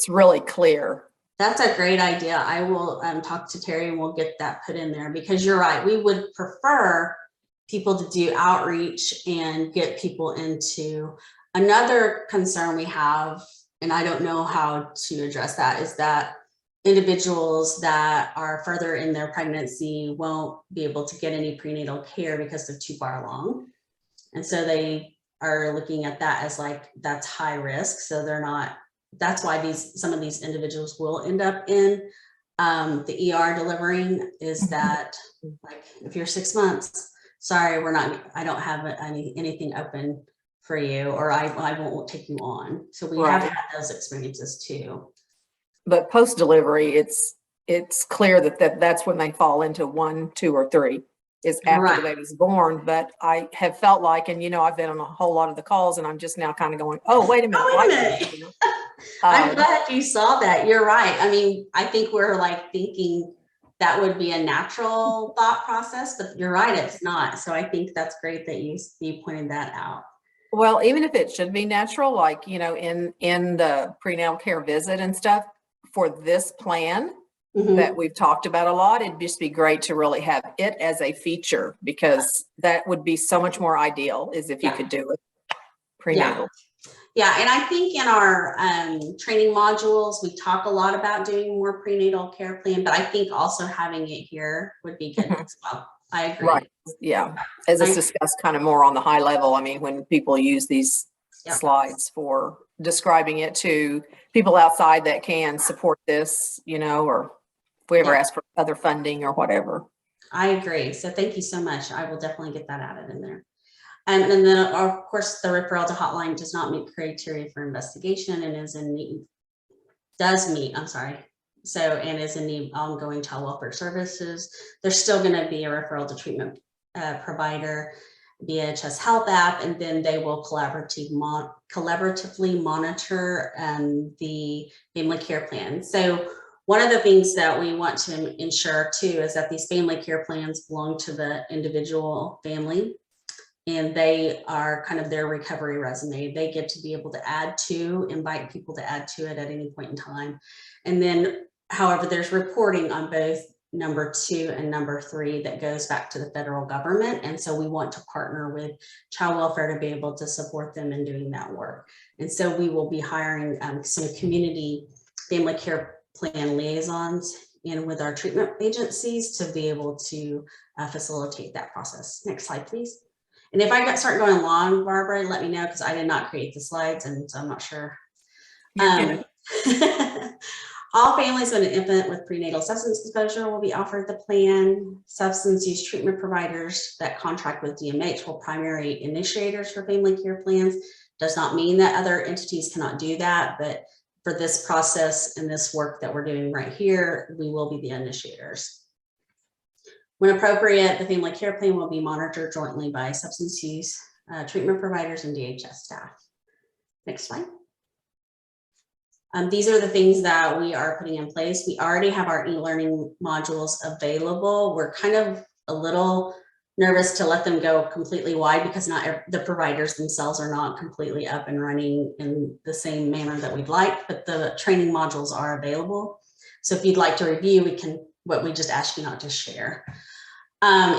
really clear. That's a great idea. I will talk to Terry and we'll get that put in there, because you're right. We would prefer people to do outreach and get people into. Another concern we have, and I don't know how to address that, is that individuals that are further in their pregnancy won't be able to get any prenatal care because they're too far along. And so they are looking at that as like, that's high risk. So they're not, that's why some of these individuals will end up in the ER delivering, is that like, if you're 6 months, sorry, I don't have anything open for you, or I won't take you on. So we have Right. had those experiences too. But post-delivery, it's clear that that's when they fall into 1, 2, or 3 is after Right. the baby's born. But I have felt like, and I've been on a whole lot of the calls, and I'm just now kind of going, oh, wait a minute. Oh, wait a minute. I'm glad you saw that. You're right. I mean, I think we're like thinking that would be a natural thought process, but you're right, it's not. So I think that's great that you pointed that out. Well, even if it should be natural, like, in the prenatal care visit and stuff, for this plan that we've talked about a lot, it'd just be great to really have it as a feature, because that would be so much more ideal, is if you could do it prenatal. Yeah, and I think in our training modules, we talk a lot about doing more prenatal care plan, but I think also having it here would be good as well. I agree. Right. Yeah. As it's discussed kind of more on the high level. I mean, when people use these slides for describing it to people outside that can support this, or if we ever ask for other funding or whatever. I agree. So thank you so much. I will definitely get that added in there. And then, of course, the referral to hotline does not meet criteria for investigation and is in need, and is in need of ongoing child welfare services. There's still going to be a referral to treatment provider via Chest Health app, and then they will collaboratively monitor the family care plan. So one of the things that we want to ensure too is that these family care plans belong to the individual family, and they are kind of their recovery resume. They get to be able to invite people to add to it at any point in time. And then, however, there's reporting on both number 2 and number 3 that goes back to the federal government. And so we want to partner with child welfare to be able to support them in doing that work. And so we will be hiring some community family care plan liaisons in with our treatment agencies to be able to facilitate that process. Next slide, please. And if I start going long, Barbara, let me know, because I did not create the slides, and so I'm not sure. All families with an infant with prenatal substance exposure will be offered the plan. Substance use treatment providers that contract with DMH will primary initiators for family care plans. Does not mean that other entities cannot do that, but for this process and this work that we're doing right here, we will be the initiators. When appropriate, the family care plan will be monitored jointly by substance use treatment providers and DHS staff. Next slide. These are the things that we are putting in place. We already have our e-learning modules available. We're kind of a little nervous to let them go completely wide because not the providers themselves are not completely up and running in the same manner that we'd like, but the training modules are available. So if you'd like to review, what we just ask you not to share.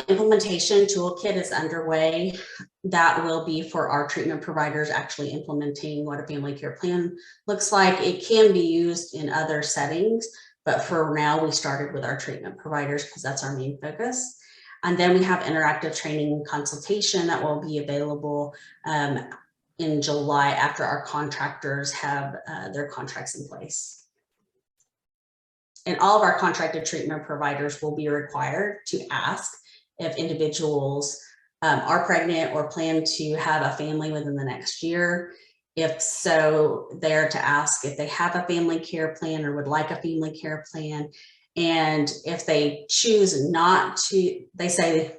Implementation toolkit is underway. That will be for our treatment providers actually implementing what a family care plan looks like. It can be used in other settings, but for now we started with our treatment providers because that's our main focus. And then we have interactive training consultation that will be available in July after our contractors have their contracts in place. And all of our contracted treatment providers will be required to ask if individuals are pregnant or plan to have a family within the next year. If so, they're to ask if they have a family care plan or would like a family care plan. And if they choose not to, they say,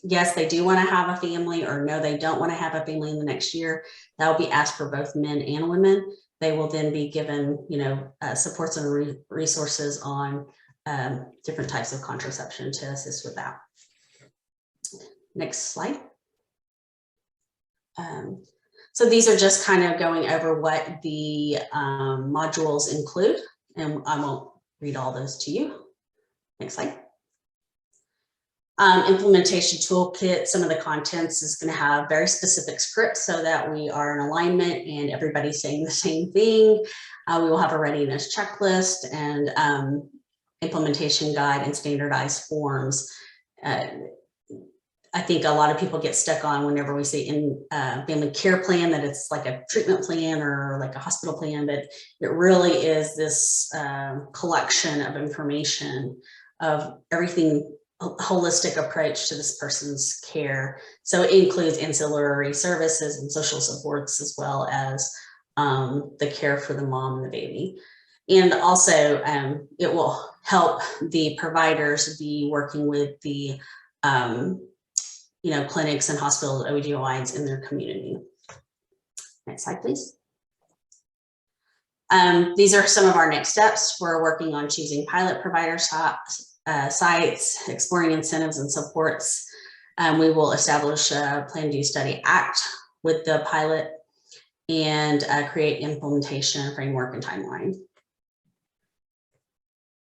yes, they do want to have a family, or no, they don't want to have a family in the next year, that will be asked for both men and women. They will then be given, supports and resources on different types of contraception to assist with that. Next slide. So these are just kind of going over what the modules include, and I won't read all those to you. Next slide. Implementation toolkit, some of the contents is going to have very specific scripts so that we are in alignment and everybody's saying the same thing. We will have a readiness checklist and implementation guide and standardized forms. I think a lot of people get stuck on whenever we say in family care plan that it's like a treatment plan or like a hospital plan, but it really is this collection of information of everything, a holistic approach to this person's care. So it includes ancillary services and social supports, as well as the care for the mom and the baby. And also it will help the providers be working with the clinics and hospitals, OBGYNs in their community. Next slide, please. These are some of our next steps. We're working on choosing pilot provider sites, exploring incentives and supports. We will establish a Plan, Do, Study, Act with the pilot, and create implementation framework and timeline.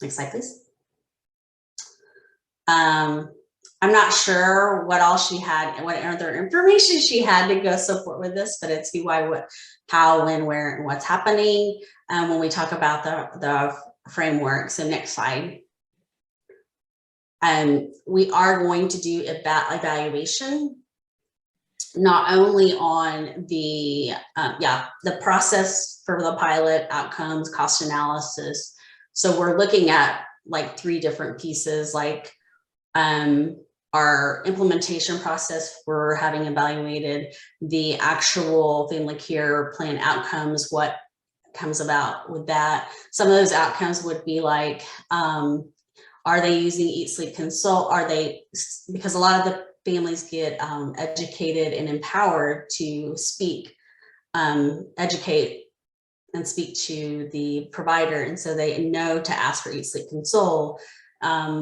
Next slide, please. I'm not sure what all she had and what other information she had to go support with this, but it's who, why, what, how, when, where, and what's happening when we talk about the framework. So next slide. We are going to do evaluation, not only on the process for the pilot, outcomes, cost analysis. So we're looking at like 3 different pieces, like our implementation process. We're having evaluated the actual family care plan outcomes, what comes about with that. Some of those outcomes would be like, are they using Eat, Sleep, Consult? Are they, because a lot of the families get educated and empowered to speak, educate and speak to the provider, and so they know to ask for Eat, Sleep, Console.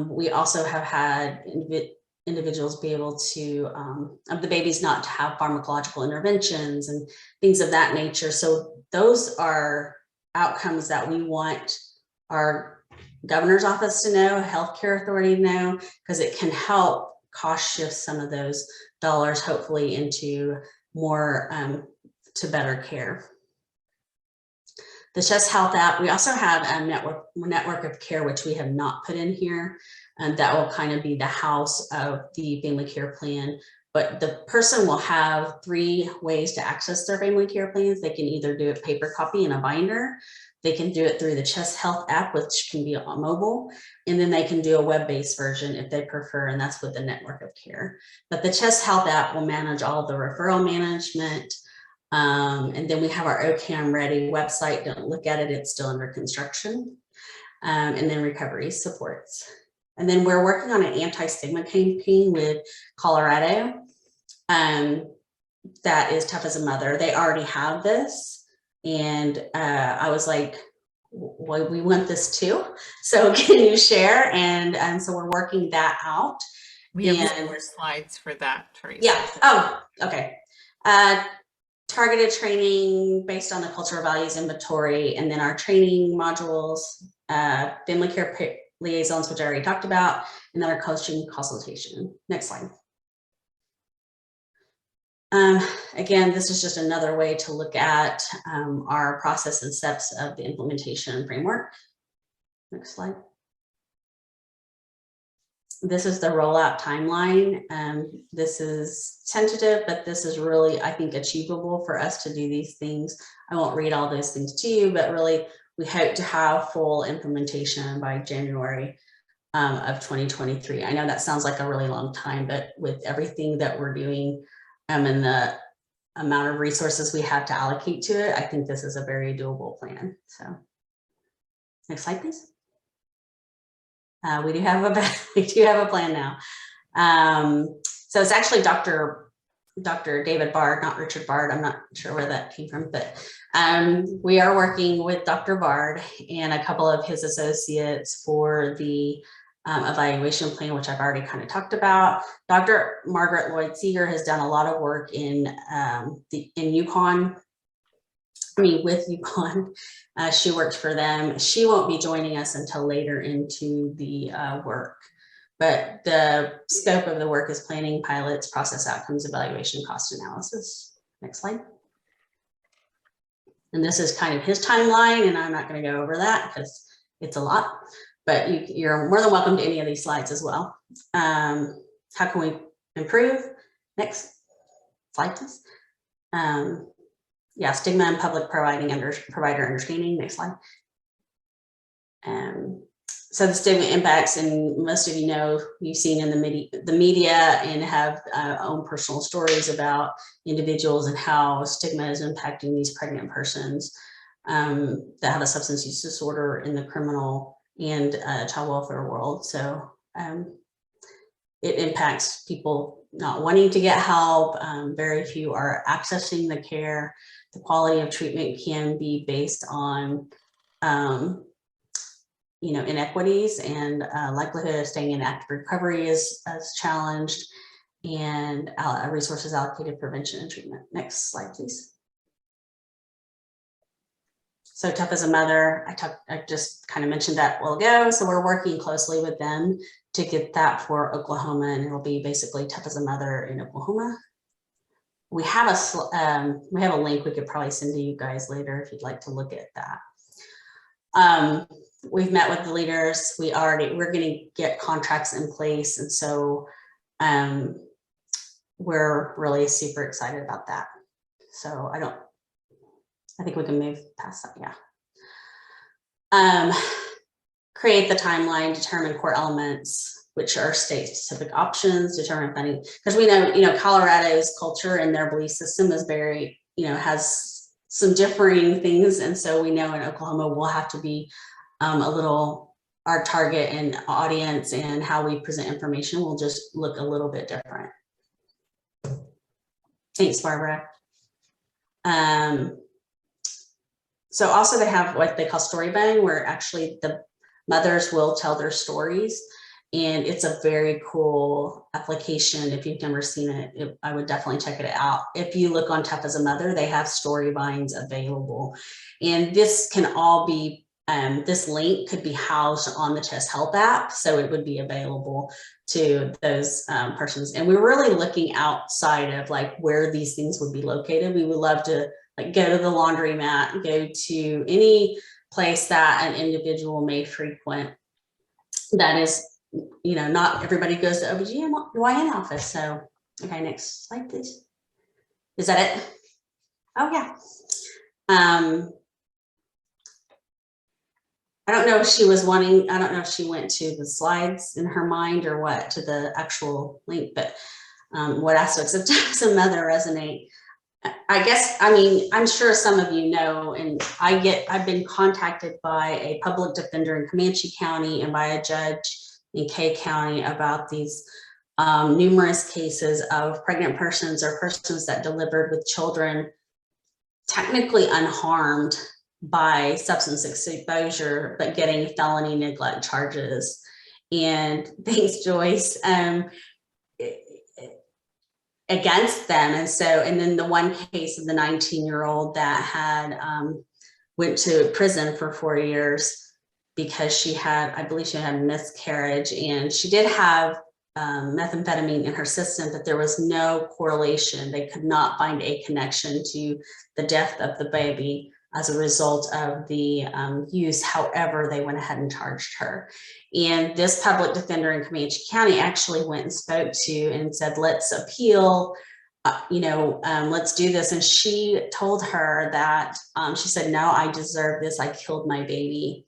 We also have had individuals be able to, of the babies not to have pharmacological interventions and things of that nature. So those are outcomes that we want our governor's office to know, healthcare authority to know, because it can help cost shift some of those dollars, hopefully into more, to better care. The Chest Health app, we also have a network of care, which we have not put in here, and that will kind of be the house of the family care plan. But the person will have 3 ways to access their family care plans. They can either do it paper copy in a binder, they can do it through the Chest Health app, which can be on mobile, and then they can do a web-based version if they prefer, and that's with the network of care. But the Chest Health app will manage all the referral management. And then we have our OCAM ready website. Don't look at it, it's still under construction. And then recovery supports. And then we're working on an anti-stigma campaign with Colorado. That is Tough as a Mother. They already have this. And I was like, well, we want this too. So can you share? And so we're working that out. We have more slides for that, Teresa. Yeah. Oh, okay. Targeted training based on the cultural values inventory, and then our training modules, family care liaisons, which I already talked about, and then our coaching consultation. Next slide. Again, this is just another way to look at our process and steps of the implementation framework. Next slide. This is the rollout timeline. This is tentative, but this is really, I think, achievable for us to do these things. I won't read all those things to you, but really we hope to have full implementation by January of 2023. I know that sounds like a really long time, but with everything that we're doing and the amount of resources we have to allocate to it, I think this is a very doable plan. So next slide, please. We do have a plan now. So it's actually Dr. David Bard, not Richard Bard. I'm not sure where that came from, but we are working with Dr. Bard and a couple of his associates for the evaluation plan, which I've already kind of talked about. Dr. Margaret Lloyd Seeger has done a lot of work in UConn. With UConn. She worked for them. She won't be joining us until later into the work, but the scope of the work is planning, pilots, process outcomes, evaluation, cost analysis. Next slide. And this is kind of his timeline, and I'm not going to go over that because it's a lot, but you're more than welcome to any of these slides as well. How can we improve. Next slide, please. Yeah, stigma and public provider understanding. Next slide. So the stigma impacts, and most of you know, you've seen in the media and have own personal stories about individuals and how stigma is impacting these pregnant persons that have a substance use disorder in the criminal and child welfare world. So it impacts people not wanting to get help. Very few are accessing the care. The quality of treatment can be based on inequities, and likelihood of staying in active recovery is challenged, and resources allocated prevention and treatment. Next slide, please. So Tough as a Mother, I just kind of mentioned that a while ago. So we're working closely with them to get that for Oklahoma, and it'll be basically Tough as a Mother in Oklahoma. We have a link we could probably send to you guys later if you'd like to look at that. We've met with the leaders. We're going to get contracts in place, and so we're really super excited about that. So I think we can move past that. Yeah. Create the timeline, determine core elements, which are state-specific options, determine funding, because we know, Colorado's culture and their belief system is very, has some differing things, and so we know in Oklahoma we'll have to be our target and audience and how we present information will just look a little bit different. Thanks, Barbara. So also they have what they call story bank, where actually the mothers will tell their stories, and it's a very cool application. If you've never seen it, I would definitely check it out. If you look on Tough as a Mother, they have story binds available, and this can all be this link could be housed on the Chest Health app, so it would be available to those persons. And we're really looking outside of like where these things would be located. We would love to like go to the laundromat, go to any place that an individual may frequent. That is, not everybody goes to OBGYN office. So, okay, next slide, please. Is that it? Oh yeah. I don't know if she was wanting, I don't know if she went to the slides in her mind or what, to the actual link, but what aspects of Tough as a Mother resonate? I guess, I'm sure some of you know, and I've been contacted by a public defender in Comanche County and by a judge in Kay County about these numerous cases of pregnant persons or persons that delivered with children technically unharmed by substance exposure, but getting felony neglect charges. And thanks, Joyce, against them. And then the one case of the 19-year-old that had went to prison for 4 years because she had, I believe she had a miscarriage, and she did have methamphetamine in her system, but there was no correlation. They could not find a connection to the death of the baby as a result of the use. However, they went ahead and charged her. And this public defender in Comanche County actually went and spoke to and said, let's appeal, let's do this. And she told her that, she said, no, I deserve this. I killed my baby.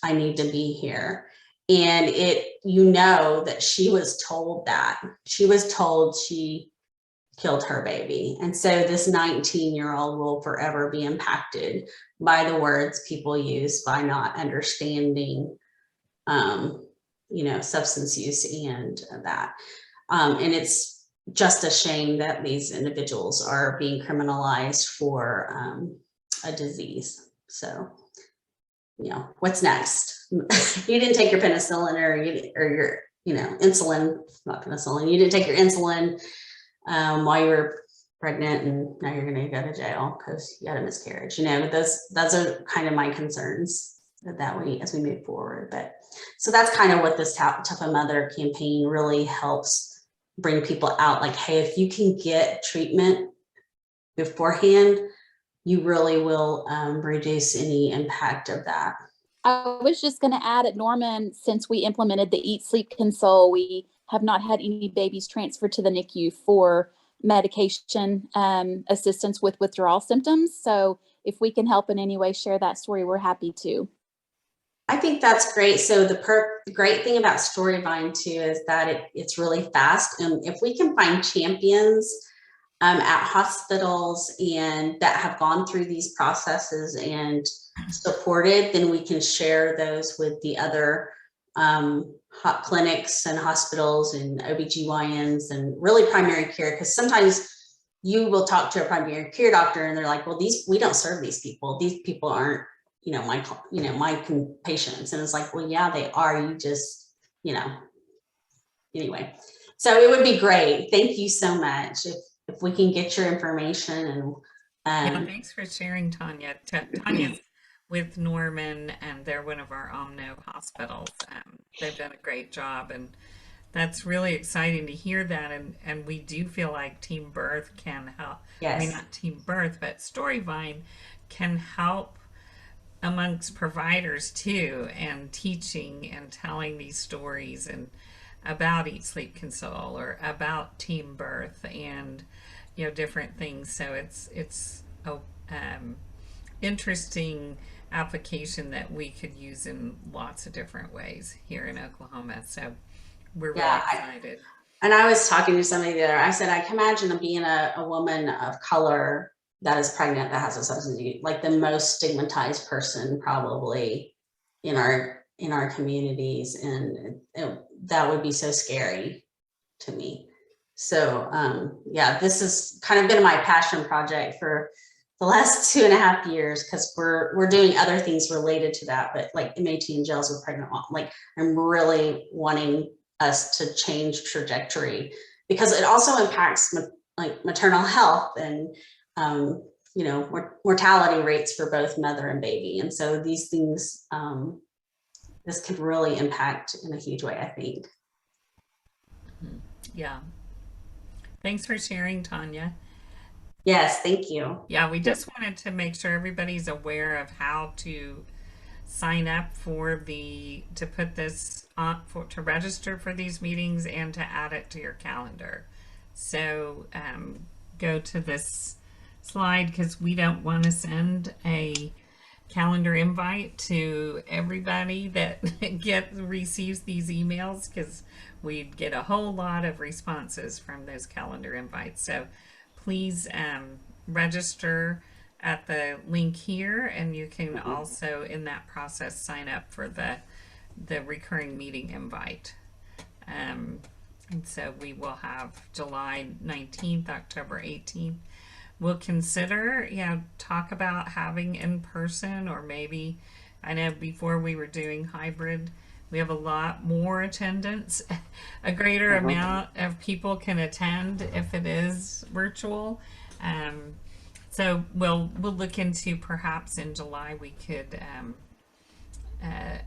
I need to be here. And that she was told that. She was told she killed her baby. And so this 19-year-old will forever be impacted by the words people use by not understanding, substance use and that. And it's just a shame that these individuals are being criminalized for a disease. So, what's next? You didn't take your penicillin or your insulin, not penicillin. You didn't take your insulin while you were pregnant, and now you're going to go to jail because you had a miscarriage. Those are kind of my concerns as we move forward. But so that's kind of what this Tough a Mother campaign really helps bring people out. Like, hey, if you can get treatment beforehand, you really will reduce any impact of that I was just going to add at Norman, since we implemented the Eat Sleep Console, we have not had any babies transferred to the NICU for medication assistance with withdrawal symptoms. So if we can help in any way share that story, we're happy to. I think that's great. So the great thing about Storyvine too is that it's really fast. And if we can find champions at hospitals and that have gone through these processes and supported, then we can share those with the other clinics and hospitals and OBGYNs and really primary care. Because sometimes you will talk to a primary care doctor and they're like, well, we don't serve these people. These people aren't, my patients. And it's like, well, yeah, they are. You just, anyway. So it would be great. Thank you so much. If we can get your information Yeah, thanks for sharing, Tanya. Tanya's with Norman, and they're one of our Omno hospitals. They've done a great job, and that's really exciting to hear that. And we do feel like Team Birth can help. Yes. I mean, not Team Birth, but Storyvine can help amongst providers too, and teaching and telling these stories and about Eat Sleep Console or about Team Birth and different things. So it's a interesting application that we could use in lots of different ways here in Oklahoma. So we're really excited. And I was talking to somebody there. I said, I can imagine being a woman of color that is pregnant that has a substance use, like the most stigmatized person probably in our communities, and that would be so scary to me. So yeah, this has kind of been my passion project for the last 2.5 years, because we're doing other things related to that, but like MAT and gels with pregnant mom, like I'm really wanting us to change trajectory, because it also impacts maternal health and mortality rates for both mother and baby. And so these things, this could really impact in a huge way, I think. Yeah. Thanks for sharing, Tanya. Yes, thank you. Yeah, we just wanted to make sure everybody's aware of how to sign up to put this on, to register for these meetings and to add it to your calendar. So go to this slide, because we don't want to send a calendar invite to everybody that receives these emails, because we'd get a whole lot of responses from those calendar invites. So please register at the link here, and you can also in that process sign up for the recurring meeting invite. And so we will have July 19th, October 18th. We'll consider, talk about having in person, or maybe, I know before we were doing hybrid, we have a lot more attendance. A greater amount of people can attend if it is virtual. So we'll look into perhaps in July we could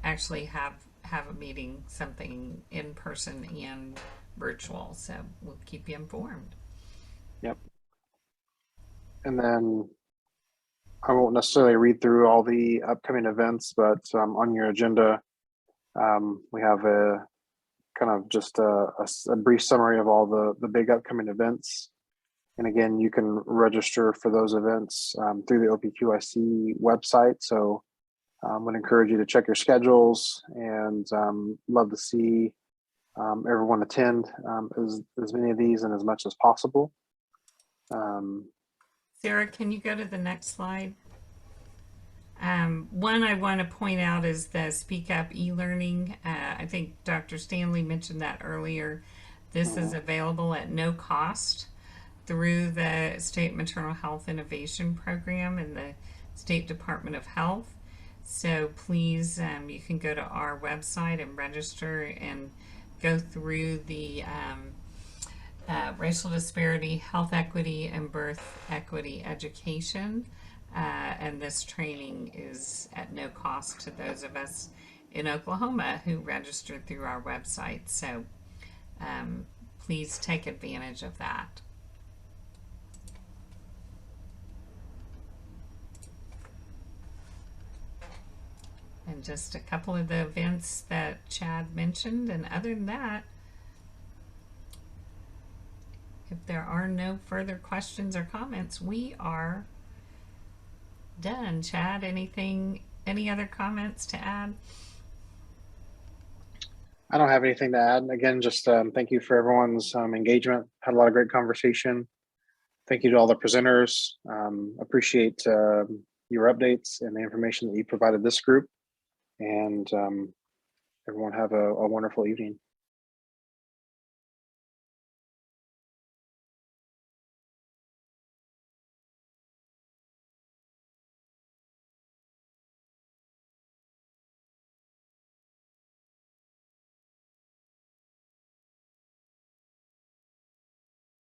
actually have a meeting, something in person and virtual. So we'll keep you informed. Yep. And then I won't necessarily read through all the upcoming events, but on your agenda, we have a kind of just a brief summary of all the big upcoming events. And again, you can register for those events through the OPQIC website. So I would encourage you to check your schedules, and love to see everyone attend as many of these and as much as possible. Sarah, can you go to the next slide? One I want to point out is the Speak Up e-learning. I think Dr. Stanley mentioned that earlier. This is available at no cost through the State Maternal Health Innovation Program in the State Department of Health. So please, you can go to our website and register and go through the racial disparity, health equity, and birth equity education. And this training is at no cost to those of us in Oklahoma who registered through our website. So please take advantage of that. And just a couple of the events that Chad mentioned. And other than that, if there are no further questions or comments, we are done. Chad, any other comments to add? I don't have anything to add. Again, just thank you for everyone's engagement. Had a lot of great conversation. Thank you to all the presenters. Appreciate your updates and the information that you provided this group. And everyone have a wonderful evening.